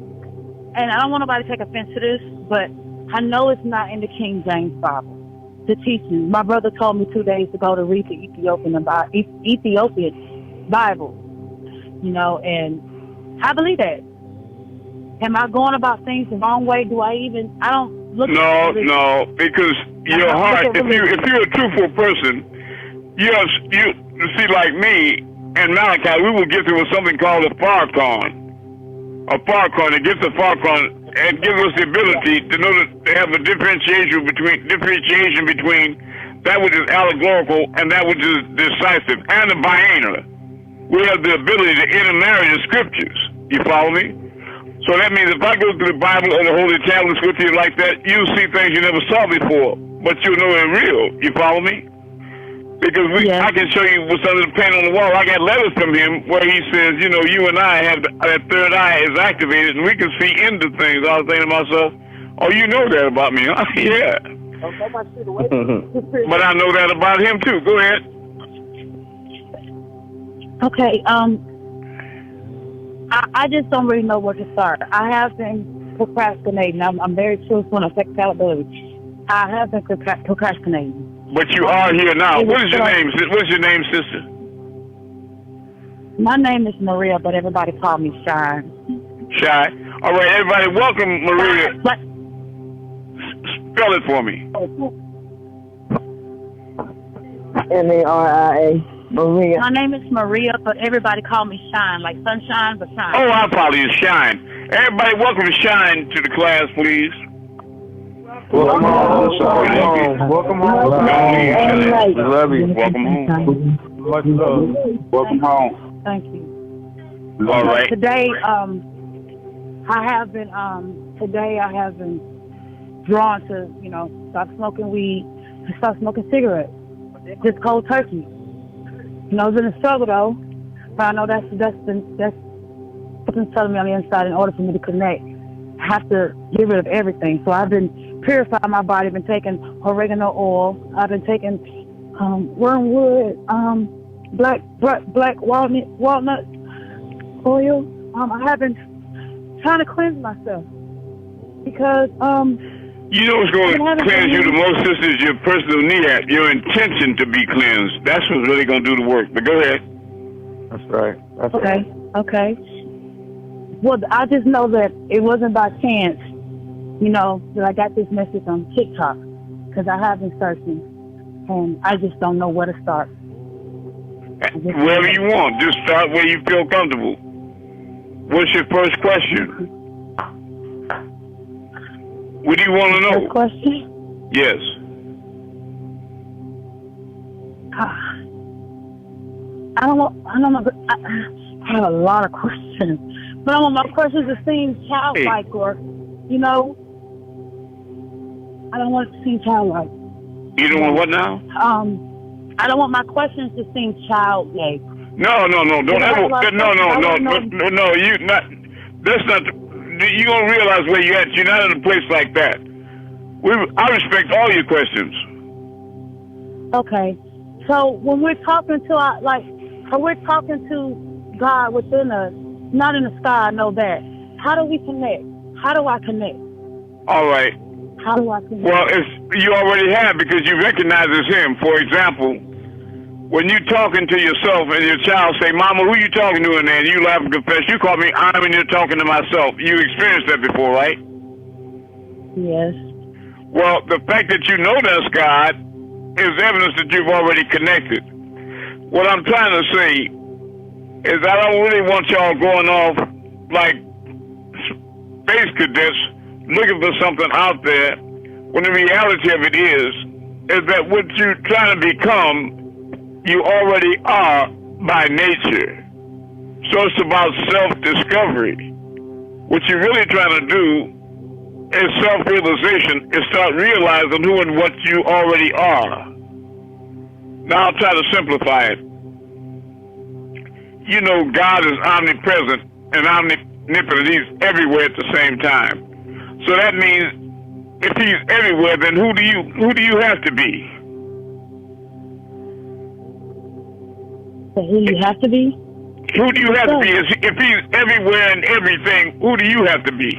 and I don't want nobody to take offense to this, but I know it's not in the King James Bible. The teaching. My brother told me 2 days ago to read the Ethiopian Bible. And I believe that. Am I going about things the wrong way? Do I even? I don't look. No, because your heart. If you're a truthful person, you see, like me and Malachi, we will get through with something called a farcon. A farcon. It gets a farcon and gives us the ability to know that they have a differentiation between that which is allegorical and that which is decisive, and the biannular. We have the ability to intermarry the scriptures. You follow me? So that means if I go through the Bible or the Holy Tablets with you like that, you'll see things you never saw before, but you'll know they're real. You follow me? Because I can show you what's under the paint on the wall. I got letters from him where he says, you know, you and I have that third eye is activated and we can see into things. I was thinking to myself, oh, you know that about me, huh? Yeah. But I know that about him too. Go ahead. Okay, I just don't really know where to start. I have been procrastinating. I'm very truthful and I take accountability. I have been procrastinating. But you are here now. What is your name? What's your name, sister? My name is Maria, but everybody call me Shy. Shy. All right, everybody, welcome Maria. Spell it for me. Maria. Maria. My name is Maria, but everybody call me Shine, like sunshine, but shine. Oh, I apologize, Shine. Everybody, welcome Shine to the class, please. Welcome home. Welcome home. We love you. Welcome home. Much love. Welcome home. Thank you. All right. Today, I have been drawn to, you know, stop smoking weed and stop smoking cigarettes. Just cold turkey. You know, it's been a struggle though, but I know that's something telling me on the inside in order for me to connect. I have to get rid of everything. So I've been purifying my body. I've been taking oregano oil. I've been taking wormwood, black walnut oil. I have been trying to cleanse myself because you know what's going to cleanse you the most, sister, is your personal niyat, your intention to be cleansed. That's what's really going to do the work. But go ahead. That's right. That's okay. Okay. Well, I just know that it wasn't by chance, you know, that I got this message on TikTok because I have been searching and I just don't know where to start. Wherever you want. Just start where you feel comfortable. What's your first question? What do you want to know? First question? Yes. I don't know. I have a lot of questions, but I want my questions to seem childlike, or, you know, I don't want it to seem childlike. You don't want what now? I don't want my questions to seem childlike. No. Don't ever. No. You not. That's not. You don't realize where you're at. You're not in a place like that. I respect all your questions. Okay. So when we're talking to God within us, not in the sky, I know that. How do we connect? How do I connect? All right. How do I connect? Well, you already have, because you recognize it's him. For example, when you're talking to yourself and your child say, Mama, who you talking to in there? And you laugh and confess, you call me I'm and you're talking to myself. You experienced that before, right? Yes. Well, the fact that you know that's God is evidence that you've already connected. What I'm trying to say is I don't really want y'all going off like space cadets looking for something out there, when the reality of it is that what you're trying to become, you already are by nature. So it's about self-discovery. What you're really trying to do is self-realization, is start realizing who and what you already are. Now I'll try to simplify it. You know, God is omnipresent and omnipotent. He's everywhere at the same time. So that means if he's everywhere, then who do you have to be? So who you have to be? Who do you have to be? If he's everywhere and everything, who do you have to be?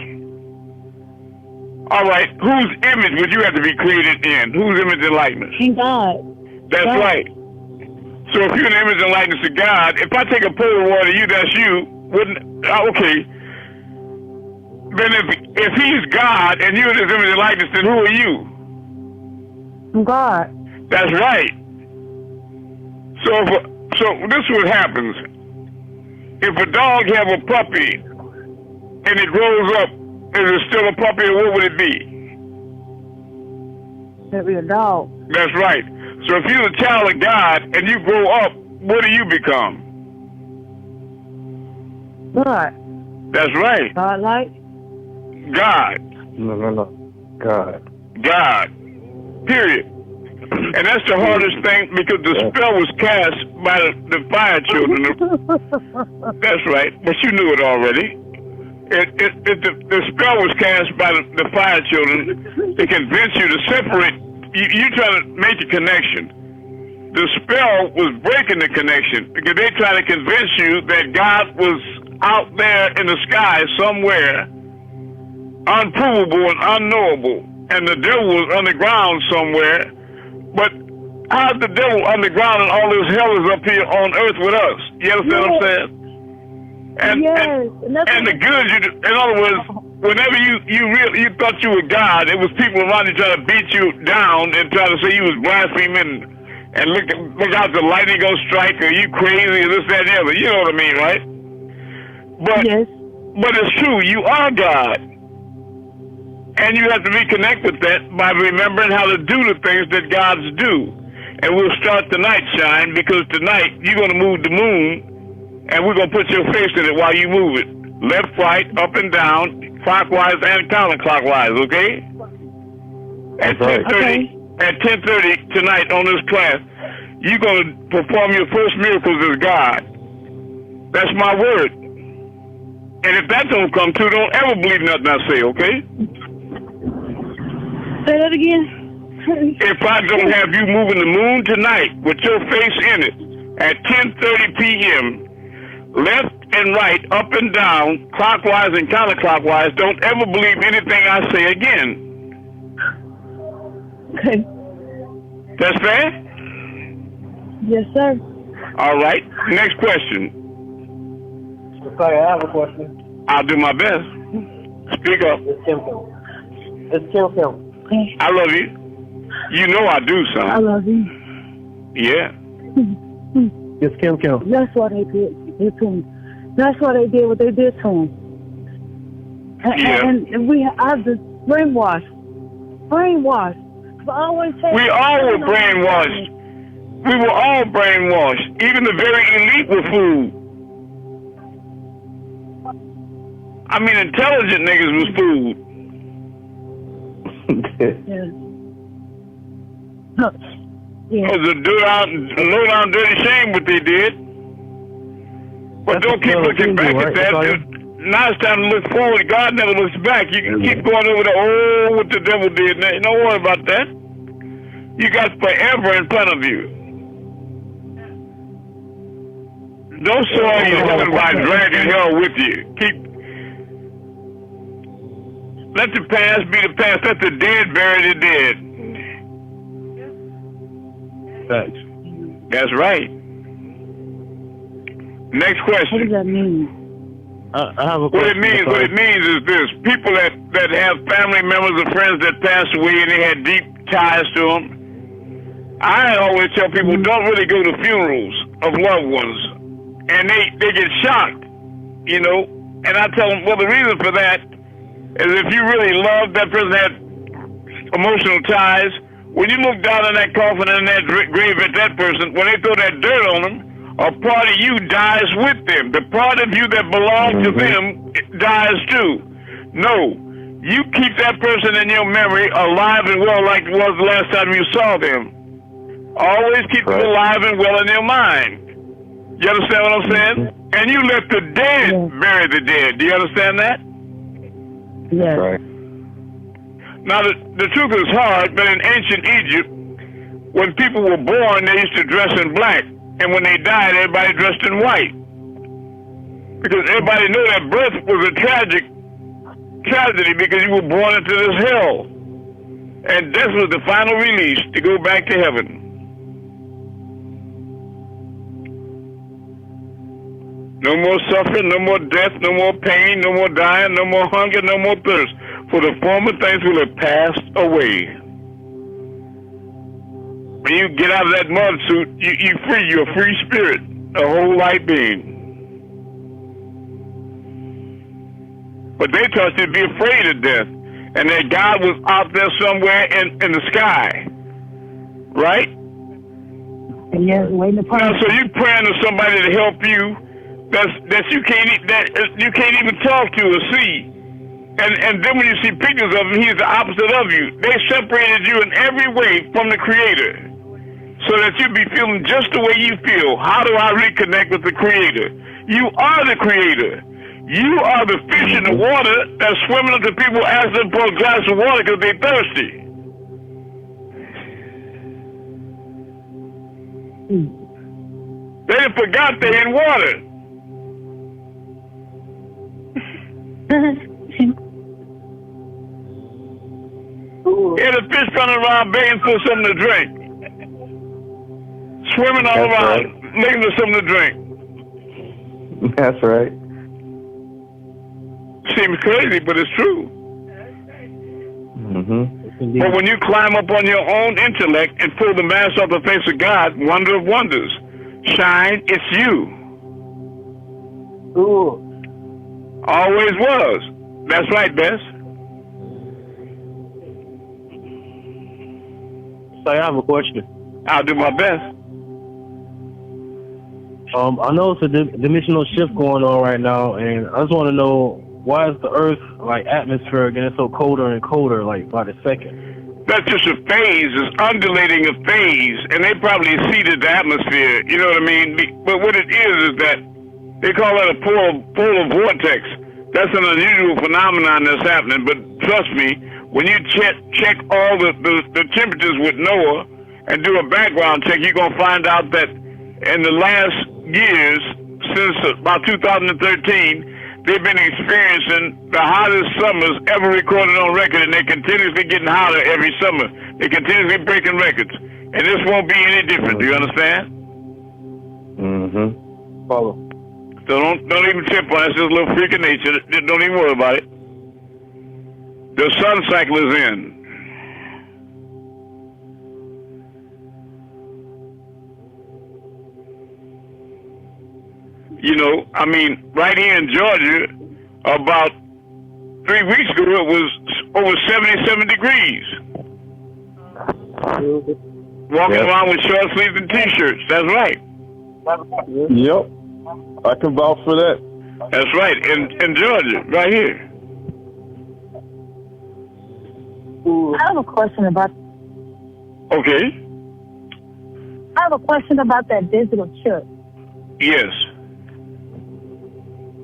All right, whose image would you have to be created in? Whose image and likeness? In God. That's God. right. So if you're an image and likeness of God, if I take a Polaroid of you, that's you, wouldn't, okay. then if he's God and you're in his image and likeness, then who are you? God. That's right. So this is what happens. If a dog have a puppy and it grows up, is it still a puppy or what would it be? It'd be a dog. That's right. So if you're a child of God and you grow up, what do you become? God. That's right. God like? God. No. God. God. Period. And that's the hardest thing because the spell was cast by the fire children. That's right. But you knew it already. The spell was cast by the fire children to convince you to separate. You trying to make a connection. The spell was breaking the connection because they trying to convince you that God was out there in the sky somewhere, unprovable and unknowable, and the devil was underground somewhere. But how's the devil underground and all this hell is up here on earth with us? You understand what I'm saying? And the good, in other words, whenever you thought you were God, it was people around you trying to beat you down and try to say you was blaspheming and look out the lightning gonna strike or you crazy or this, that, and the other. You know what I mean, right? But but it's true, you are God. And you have to reconnect with that by remembering how to do the things that gods do. And we'll start tonight, Shine, because tonight you're gonna move the moon and we're going to put your face in it while you move it. Left, right, up and down, clockwise and counterclockwise, okay? At 10:30, at 10:30 tonight on this class, you're going to perform your first miracles as God. That's my word. And if that don't come true, don't ever believe nothing I say, okay? Say that again. If I don't have you moving the moon tonight with your face in it at 10:30 p.m., left and right, up and down, clockwise and counterclockwise, don't ever believe anything I say again. Okay. That's fair? Yes, sir. All right. Next question. I have a question. I'll do my best. Speak up. It's Kim. I love you. You know I do, son. I love you. Yeah. It's Kim. That's what they did. That's why they did what they did to him. And I've been brainwashed. I always say we all were brainwashed. We were all brainwashed. Even the very elite were fooled. I mean, intelligent niggas was fooled. Yeah. It was a low down dirty shame what they did. But don't keep looking back at that. Now it's time to look forward. God never looks back. You can keep going over what the devil did. Now, don't worry about that. You got forever in front of you. Don't soil your heaven by dragging hell with you. Let the past be the past. Let the dead bury the dead. Thanks. That's right. Next question. What does that mean? I have a question. What it means is this. People that have family members or friends that passed away and they had deep ties to them, I always tell people don't really go to funerals of loved ones. And they get shocked, you know. And I tell them, well, the reason for that is if you really love that person, had emotional ties, when you look down in that coffin and in that grave at that person, when they throw that dirt on them, a part of you dies with them. The part of you that belongs to them dies too. No, you keep that person in your memory alive and well like it was the last time you saw them. Always keep them alive and well in your mind. You understand what I'm saying? And you let the dead bury the dead. Do you understand that? Yes. Right. Now, the truth is hard, but in ancient Egypt, when people were born, they used to dress in black. And when they died, everybody dressed in white. Because everybody knew that birth was a tragedy because you were born into this hell. And death was the final release to go back to heaven. No more suffering, no more death, no more pain, no more dying, no more hunger, no more thirst. For the former things will have passed away. When you get out of that mud suit, you're free. You're a free spirit, a whole light being. But they taught you to be afraid of death, and that God was out there somewhere in the sky, right? Yeah, waiting upon. Now, so you praying to somebody to help you that you can't even talk to or see, and then when you see pictures of him, he's the opposite of you. They separated you in every way from the Creator, so that you be feeling just the way you feel. How do I reconnect with the Creator? You are the Creator. You are the fish in the water that's swimming up to people asking them for a glass of water because they're thirsty. They forgot they're in water. Yeah, the fish running around begging for something to drink. Swimming all around, looking for something to drink. That's right. Seems crazy, but it's true. Mm-hmm. But when you climb up on your own intellect and pull the mask off the face of God, wonder of wonders. Shine, it's you. Ooh. Always was. That's right, Bess. So I have a question. I'll do my best. I know it's a dimensional shift going on right now, and I just want to know, why is the Earth, like, atmosphere getting so colder and colder, like, by the second? That's just a phase. It's undulating a phase, and they probably seeded the atmosphere. You know what I mean? But what it is that they call that a polar vortex. That's an unusual phenomenon that's happening. But trust me, when you check all the temperatures with NOAA and do a background check, you're gonna find out that in the last years, since about 2013. They've been experiencing the hottest summers ever recorded on record, and they're continuously getting hotter every summer. They're continuously breaking records. And this won't be any different. Do you understand? Mm-hmm. Follow. So don't even trip on it. It's just a little freak of nature. Don't even worry about it. The sun cycle is in. You know, I mean, right here in Georgia, about 3 weeks ago, it was over 77 degrees. Walking around with short sleeves and T-shirts. That's right. Yep. I can vouch for that. That's right. In Georgia, right here. I have a question about. Okay. I have a question about that digital chip. Yes.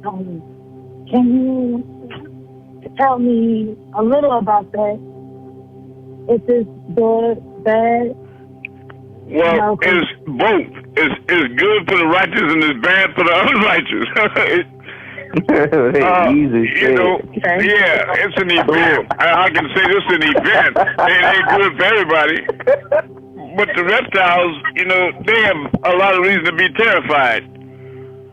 Can you tell me a little about that? Is this good, bad? Well, it's both. It's good for the righteous and it's bad for the unrighteous. Easy. You know, yeah, it's an event. I can say this is an event. It ain't good for everybody. But the reptiles, you know, they have a lot of reason to be terrified.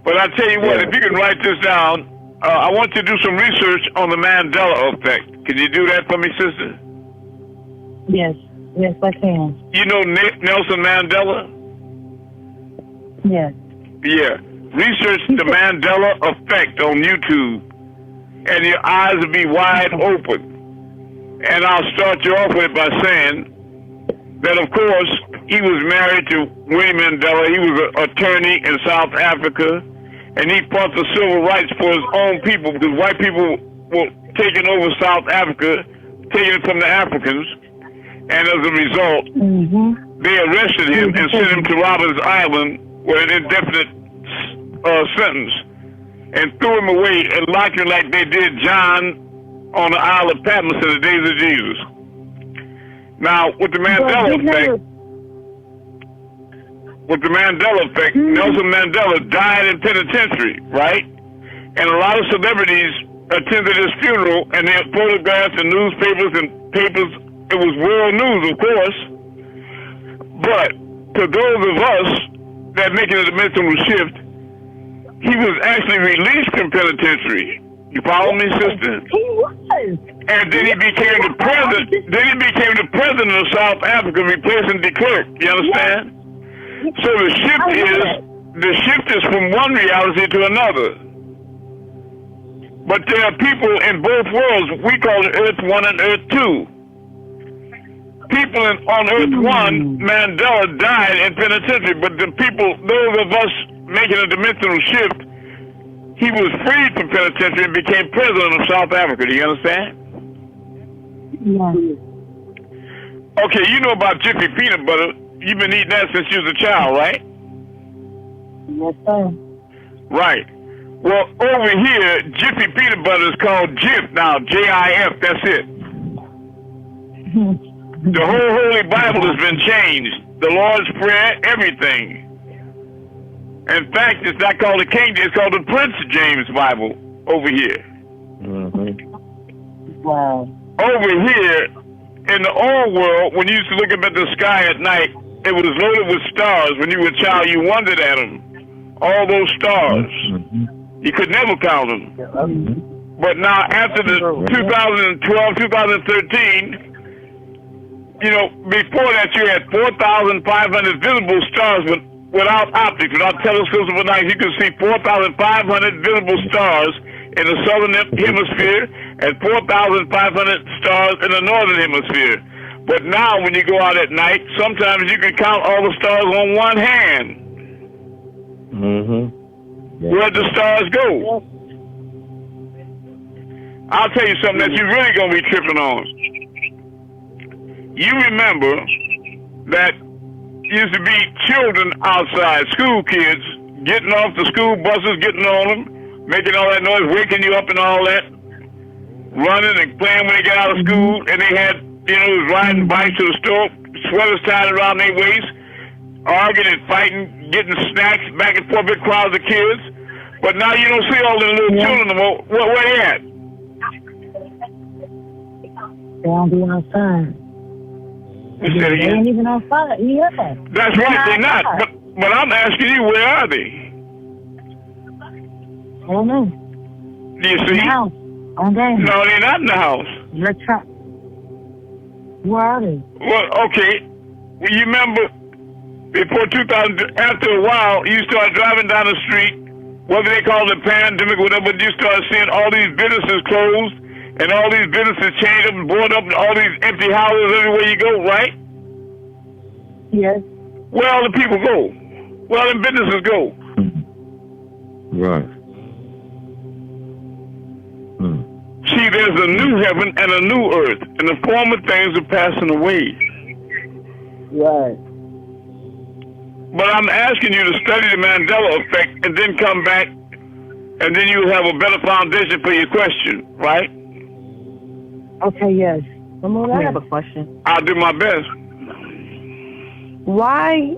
But I tell you what, if you can write this down, I want you to do some research on the Mandela effect. Can you do that for me, sister? Yes, I can. You know Nelson Mandela? Yes. Yeah. Research the Mandela effect on YouTube, and your eyes will be wide open. And I'll start you off with by saying that, of course, he was married to Winnie Mandela. He was an attorney in South Africa, and he fought for civil rights for his own people because white people were taking over South Africa, taking it from the Africans, and as a result, they arrested him and sent him to Robbins Island with an indefinite sentence and threw him away and locked him like they did John on the Isle of Patmos in the days of Jesus. Now, with the Mandela effect, Nelson Mandela died in penitentiary, right? And a lot of celebrities attended his funeral, and they had photographs in newspapers and papers. It was world news, of course. But to those of us that making a dimensional shift, He was actually released from penitentiary. You follow me, sister? He was. And then he became the president. Then he became the president of South Africa, replacing de Klerk. You understand? So the shift is from one reality to another. But there are people in both worlds. We call it Earth 1 and Earth 2. People on Earth 1, Mandela died in penitentiary, but the people, those of us making a dimensional shift, he was freed from penitentiary and became president of South Africa. Do you understand? Yeah. Okay, you know about Jiffy peanut butter. You've been eating that since you was a child, right? Yes, sir. Right. Well, over here, Jiffy peanut butter is called Jif now, J-I-F, that's it. The whole Holy Bible has been changed. The Lord's Prayer, everything. In fact, it's not called the King, it's called the Prince James Bible over here. Wow. Over here, in the old world, when you used to look up at the sky at night, it was loaded with stars. When you were a child, you wondered at them. All those stars. You could never count them. But now, after the 2012, 2013, you know, before that you had 4,500 visible stars without optics, without telescopes or night. You could see 4,500 visible stars in the southern hemisphere and 4,500 stars in the northern hemisphere. But now when you go out at night, sometimes you can count all the stars on one hand. Where'd the stars go? I'll tell you something that you're really going to be tripping on. You remember that used to be children outside, school kids, getting off the school buses, getting on them, making all that noise, waking you up and all that, running and playing when they get out of school, and they had, you know, riding bikes to the store, sweaters tied around their waist, arguing and fighting, getting snacks back and forth with crowds of kids. But now you don't see all the little children anymore. Where they at? They don't be outside. You said They again? ain't even outside. Yeah. That's right, they're not. But I'm asking you, where are they? I don't know. Do you see? In the house. On game. No, they're not in the house. Let's try. Where are they? Well, okay. Well, you remember before 2000, after a while, you start driving down the street, whether they call it a pandemic or whatever, but you start seeing all these businesses closed and all these businesses chained up and boarded up and all these empty houses everywhere you go, right? Yes. Where all the people go? Where all the businesses go? Right. See, there's a new heaven and a new earth, and the former things are passing away. Right. But I'm asking you to study the Mandela effect and then come back, and then you'll have a better foundation for your question, right? Okay, yes. I have a question. I'll do my best. Why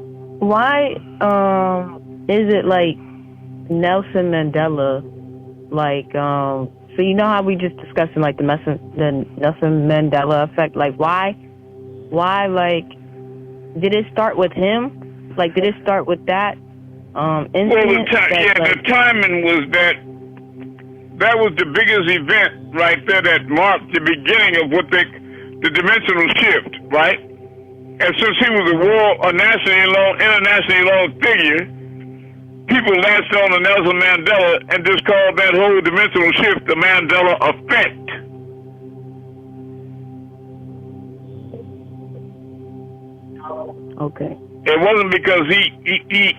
is it like Nelson Mandela, like, so you know how we just discussing like the Nelson Mandela effect, like why, like, did it start with him? Like, did it start with that incident? Well, the timing was that was the biggest event right there that marked the beginning of the dimensional shift, right? And since he was a internationally known figure, people latched on to Nelson Mandela and just called that whole dimensional shift the Mandela effect. Okay. It wasn't because he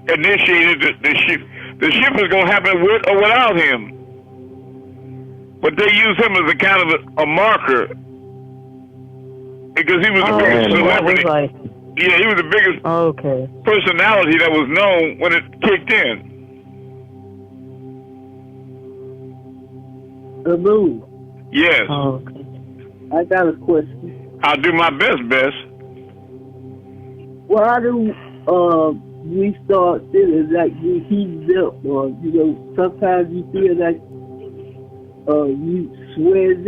initiated the shift. The shift was going to happen with or without him. But they used him as a kind of a marker because he was the biggest celebrity. Yeah, he was the biggest personality that was known when it kicked in. Abu. Yes. I got a question. I'll do my best. Why do we start feeling like we heat up, or sometimes you feel like you sweat,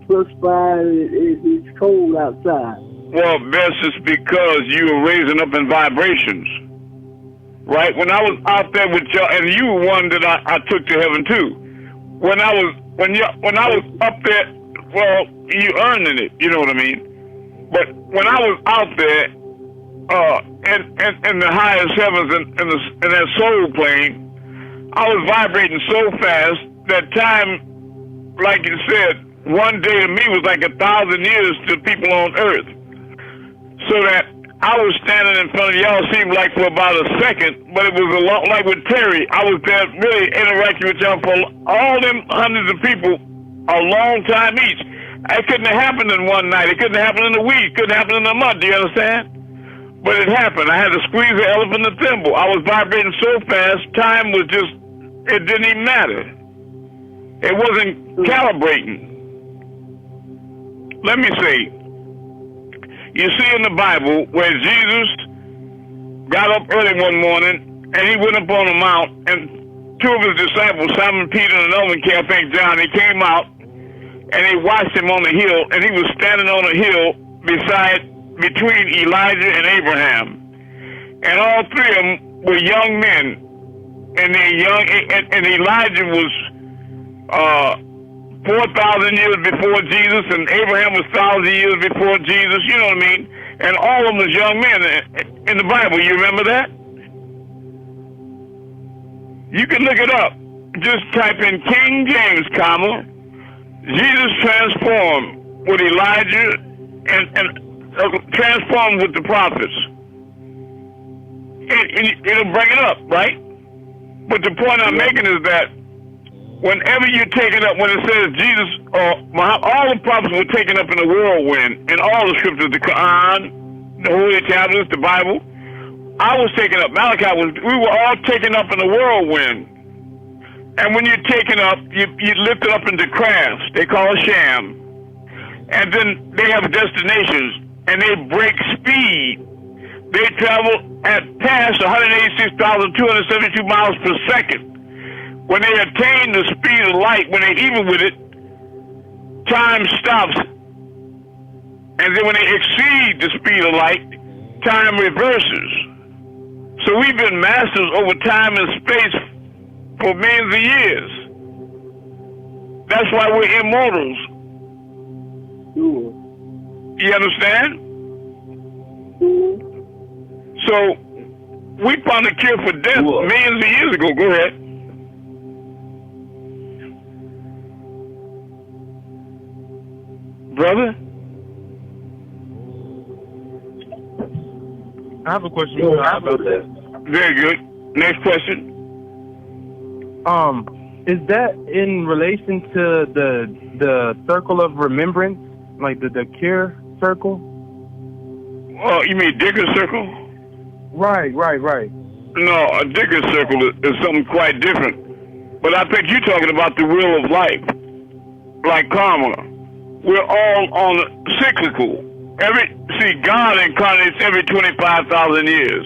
perspire, it's cold outside? Well, best is because you are raising up in vibrations. right? When I was out there with y'all, and you were one that I took to heaven too. When I was up there, well, you earning it, you know what I mean? But when I was out there, in the highest heavens in that soul plane, I was vibrating so fast that time, like you said, one day to me was like 1,000 years to people on earth. So that I was standing in front of y'all seemed like for about a second, but it was a lot like with Terry. I was there really interacting with y'all for all them hundreds of people a long time each. It couldn't have happened in one night. It couldn't have happened in a week. It couldn't happen in a month. Do you understand? But it happened. I had to squeeze the elephant in the thimble. I was vibrating so fast, time was just, it didn't even matter. It wasn't calibrating. Let me see. You see in the Bible where Jesus got up early one morning and he went up on a mount, and two of his disciples, Simon Peter and another one, I think John, they came out and they watched him on the hill, and he was standing on a hill between Elijah and Abraham. And all three of them were young men. And Elijah was 4,000 years before Jesus, and Abraham was 1,000 years before Jesus, you know what I mean? And all of them was young men in the Bible. You remember that? You can look it up. Just type in King James, comma, Jesus transformed with Elijah and transformed with the prophets. It'll bring it up, right? But the point I'm making is that whenever you take it up, when it says Jesus, all the prophets were taken up in the whirlwind, in all the scriptures, the Quran, the Holy Tablets, the Bible, I was taken up. Malachi we were all taken up in the whirlwind. And when you're taken up, you lift it up into crafts. They call it sham. And then they have destinations, and they break speed. They travel at past 186,272 miles per second. When they attain the speed of light, when they're even with it, time stops. And then when they exceed the speed of light, time reverses. So we've been masters over time and space for millions of years. That's why we're immortals. Sure. You understand? So we found a cure for death millions of years ago. Go ahead. Brother? I have a question about that. Very good. Next question. Is that in relation to the circle of remembrance, like the cure circle? Oh, you mean Dicker's circle? Right. No, a Dicker's circle is something quite different. But I think you're talking about the wheel of life, like karma. We're all on cyclical. God incarnates every 25,000 years.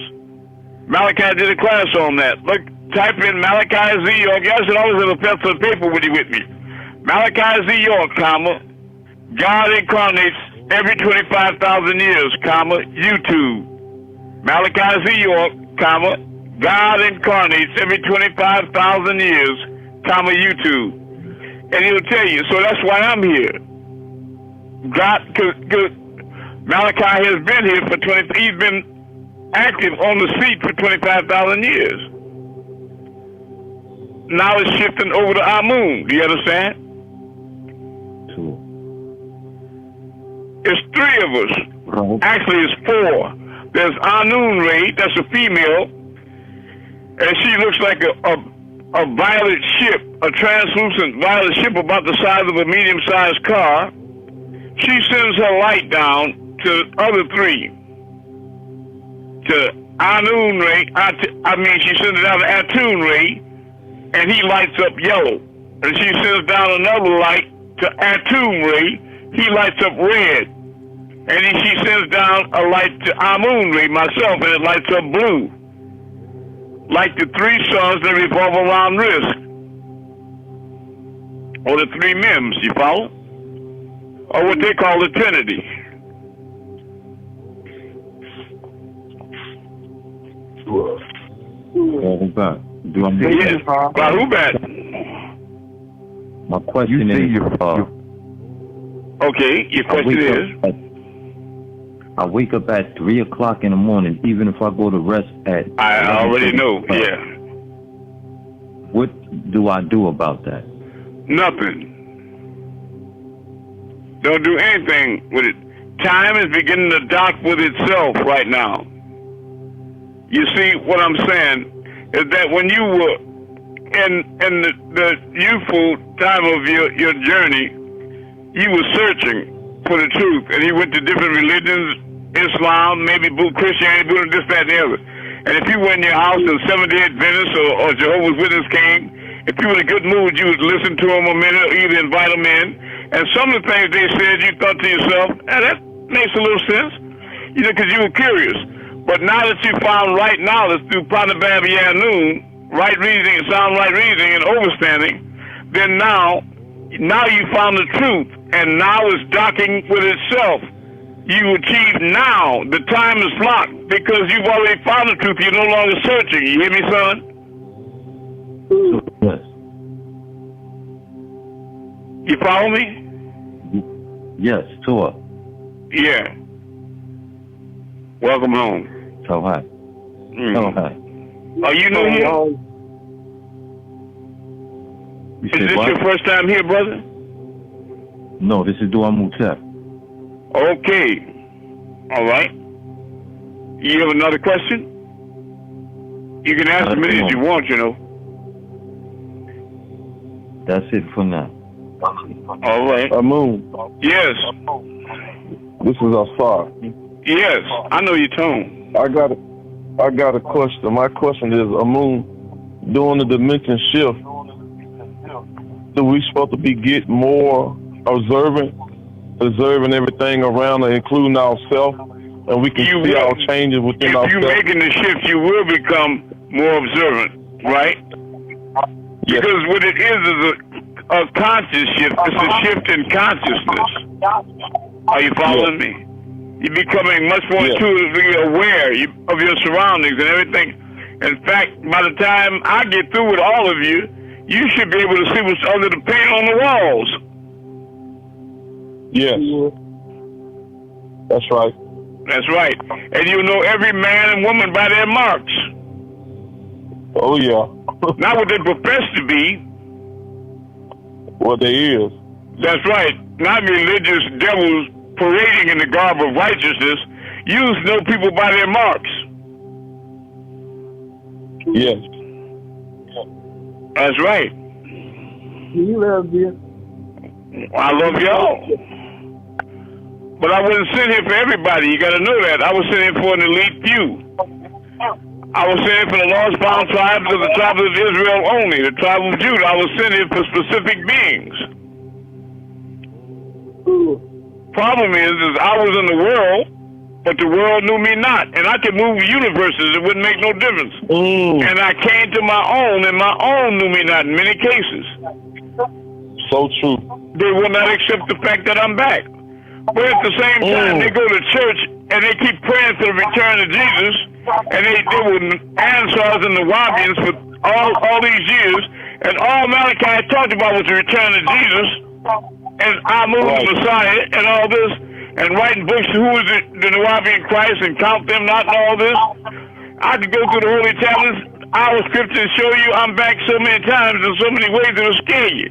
Malachi did a class on that. Look, type in Malachi Z. York. You should always have a pencil and paper with you with me. Malachi Z. York, comma, God incarnates every 25,000 years, comma, YouTube. Malachi Z. York, comma, God incarnates every 25,000 years, comma, YouTube. And he'll tell you, so that's why I'm here. Because Malachi has been here for he's been active on the seat for 25,000 years. Now it's shifting over to Amun. Do you understand? Sure. It's three of us. Actually, it's four. There's Amun-Rayay, that's a female, and she looks like a violet ship, a translucent violet ship about the size of a medium-sized car. She sends her light down to the other three. To Amun-Rayay, she sends it down to Amun-Rayay, and he lights up yellow. And she sends down another light to Amun-Rayay, he lights up red. And then she sends down a light to Amun-Rayay, myself, and it lights up blue. Like the three suns that revolve around Risk. Or the three Mims, you follow? Or what they call the Trinity. Rahubat. Do I Yes. Rahubat. My question is, okay, your question is? I wake up at 3 o'clock in the morning, even if I go to rest at... I already know, yeah. What do I do about that? Nothing. Don't do anything with it. Time is beginning to dock with itself right now. You see, what I'm saying is that when you were in the youthful time of your journey, you were searching for the truth, and you went to different religions, Islam, maybe Christianity, Buddhism, this, that, and the other. And if you were in your house and Seventh-day Adventists or Jehovah's Witnesses came, if you were in a good mood, you would listen to them a minute or either invite them in. And some of the things they said, you thought to yourself, that makes a little sense, because you were curious. But now that you found right knowledge through Panabab Yanun, right reasoning, sound right reasoning, and overstanding, then now you found the truth, and now it's docking with itself. You achieve now. The time is locked because you've already found the truth. You're no longer searching. You hear me, son? Yes. You follow me? Yes, Tua. Yeah. Welcome home. So hi. So hi. Are you new here? Is this your first time here, brother? No, this is Dua Mutep. Okay. All right. You have another question? You can ask as many as you want, That's it for now. All right. Amun. Yes. This is Asar. Yes, I know your tone. I got a question. My question is, Amun, during the dimension shift, do we supposed to be get more observing everything around us, including ourselves, and we can see our changes within ourselves? If you're making the shift, you will become more observant, right? Yes. Because what it is a conscious shift. It's a shift in consciousness. Are you following me? You're becoming much more intuitively aware of your surroundings and everything. In fact, by the time I get through with all of you, you should be able to see what's under the paint on the walls. Yes. That's right. That's right. And you know every man and woman by their marks. Oh, yeah. Not what they profess to be. What they is. That's right. Not religious devils parading in the garb of righteousness. You know people by their marks. Yes. That's right. You love you. I love y'all. But I wasn't sitting here for everybody. You got to know that. I was sitting here for an elite few. I was sitting here for the lost bound tribes of the tribe of Israel only, the tribe of Judah. I was sitting here for specific beings. Problem is I was in the world, but the world knew me not. And I could move universes. It wouldn't make no difference. And I came to my own, and my own knew me not in many cases. So true. They will not accept the fact that I'm back. But at the same time, they go to church and they keep praying for the return of Jesus, and they were Ansars and the Wahabians for all these years, and all Malachi talked about was the return of Jesus, and Amun, the Messiah, and all this, and writing books, who is the Nawabian Christ, and count them not, and all this. I could go through the Holy Tablets, our scripture, and show you I'm back so many times in so many ways that'll scare you.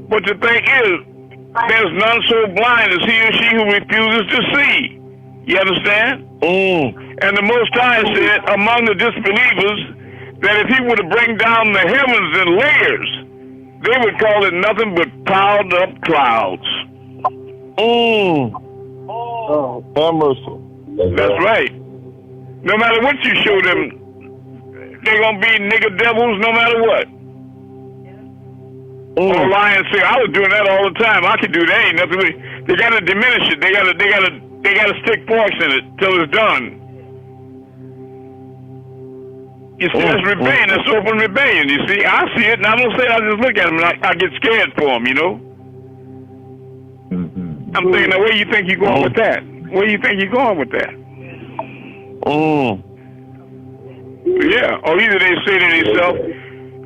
But the thing is, there's none so blind as he or she who refuses to see. You understand? And the Most High said among the disbelievers that if he were to bring down the heavens in layers, they would call it nothing but piled up clouds. Oh, have mercy. That's right. No matter what you show them, they're going to be nigger devils no matter what. Or lie and say, I was doing that all the time. I could do that. Ain't nothing. They got to diminish it. They got to stick forks in it till it's done. You see, that's rebellion. That's open rebellion. You see, I see it, and I don't say it. I just look at them, and I get scared for them. You know. I'm thinking, now, where you think you're going with that? Where you think you're going with that? Yeah. Or either they say to themselves,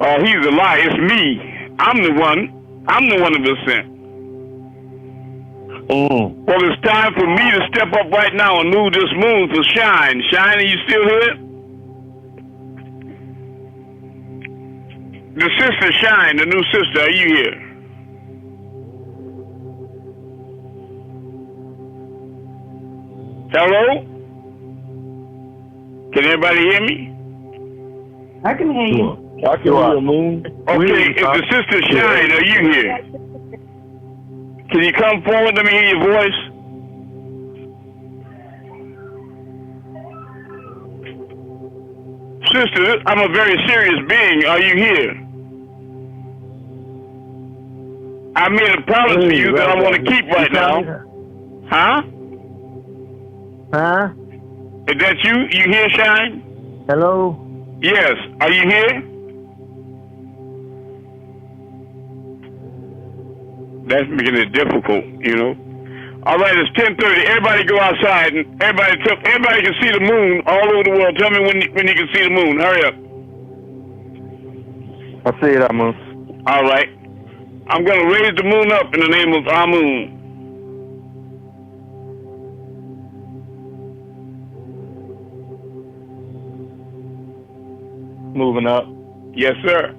"Oh, he's a lie. It's me. I'm the one that was sent." Well, it's time for me to step up right now and move this moon for Shine. Shine, are you still here? The sister Shine, the new sister, are you here? Hello? Can everybody hear me? I can hear you. I can hear Moon. Okay, if the sister Shine, are you here? Can you come forward? Let me hear your voice. Sister, I'm a very serious being. Are you here? I made a promise to you that I want to keep right now. Huh? Huh? Is that you? You here, Shine? Hello? Yes. Are you here? That's making it difficult, you know. All right, it's 10:30. Everybody go outside and everybody can see the moon all over the world. Tell me when you can see the moon. Hurry up. I see it, Amun. All right. I'm going to raise the moon up in the name of Amun. Moving up. Yes, sir.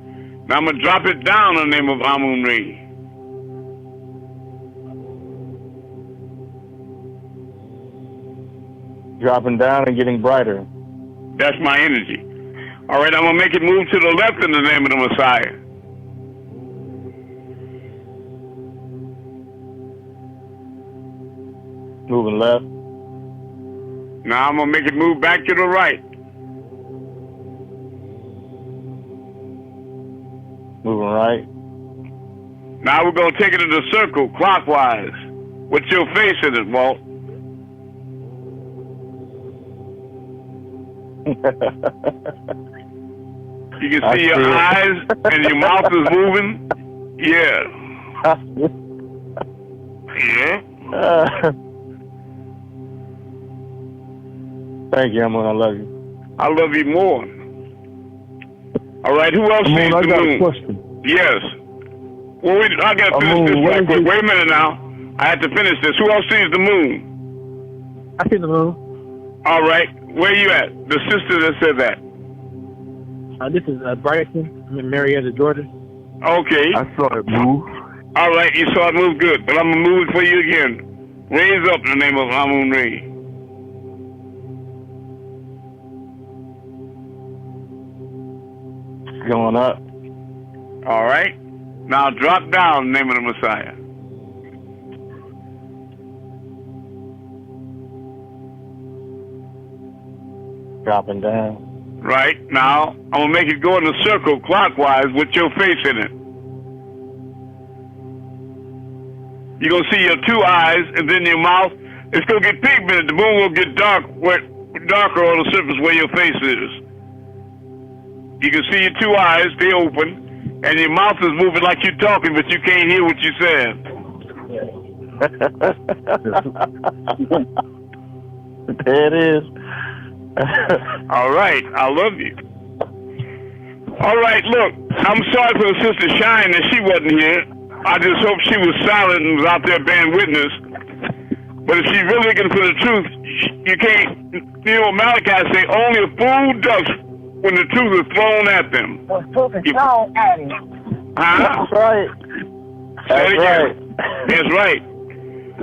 Now I'm going to drop it down in the name of Amun-Rayay. Dropping down and getting brighter. That's my energy. All right, I'm going to make it move to the left in the name of the Messiah. Moving left. Now I'm going to make it move back to the right. Moving right. Now we're going to take it in the circle, clockwise, with your face in it, Walt. You can see your eyes and your mouth is moving. Yeah. Yeah. Thank you, Amun. I love you. I love you more. All right, who else sees the moon? I got a question. Yes. Well, I got to finish this right quick. Wait a minute now. I have to finish this. Who else sees the moon? I see the moon. All right. Where you at? The sister that said that. This is Brighton. I'm in Marietta, Georgia. Okay. I saw it move. All right, you saw it move good, but I'm going to move it for you again. Raise up in the name of Amun-Rayay. Going up. All right. Now drop down in the name of the Messiah. Dropping down. Right. Now, I'm going to make it go in a circle clockwise with your face in it. You're going to see your two eyes and then your mouth. It's going to get pigmented. The moon will get darker on the surface where your face is. You can see your two eyes, they open, and your mouth is moving like you're talking, but you can't hear what you're saying. There it is. All right, I love you. All right, look, I'm sorry for the sister Shine that she wasn't here. I just hope she was silent and was out there bearing witness. But if she's really looking for the truth, you can't, you know, Malachi say, only a fool ducks when the truth is thrown at them. The truth is thrown at him. Huh? That's right. That's right. That's right.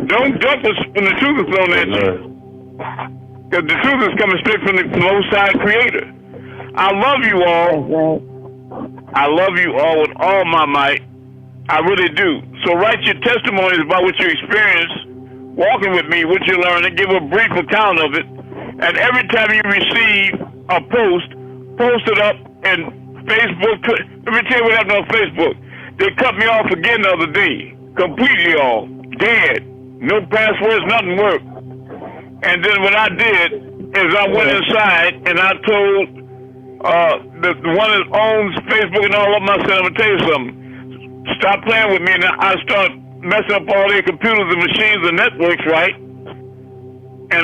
Don't duck us when the truth is thrown at you. Because the truth is coming straight from the Most High Creator. I love you all. I love you all with all my might. I really do. So write your testimonies about what you experienced walking with me, what you learned, and give a brief account of it. And every time you receive a post it up in Facebook. Let me tell you what happened on Facebook. They cut me off again the other day. Completely off. Dead. No passwords, nothing worked. And then what I did is I went inside and I told the one that owns Facebook and all of them, I said, I'm going to tell you something. Stop playing with me. And I started messing up all their computers and machines and networks, right? And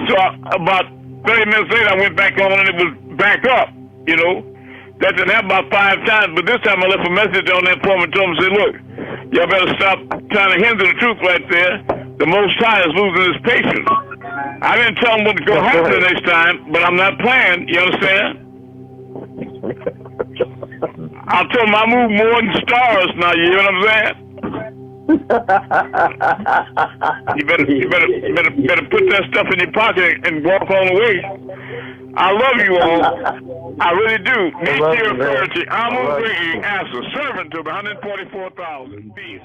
so about 30 minutes later, I went back on and it was back up, you know. That didn't happen about 5 times, but this time I left a message on that form and told him, say, look, y'all better stop trying to hinder the truth right there. The Most High is losing his patience. I didn't tell him what's going to happen the next time, but I'm not playing, you understand? I told him I move more than stars now, you know what I'm saying? You better put that stuff in your pocket and walk on the way. I love you all. I really do. Meet your authority. Amun-Rayay as a servant to 144,000. Peace.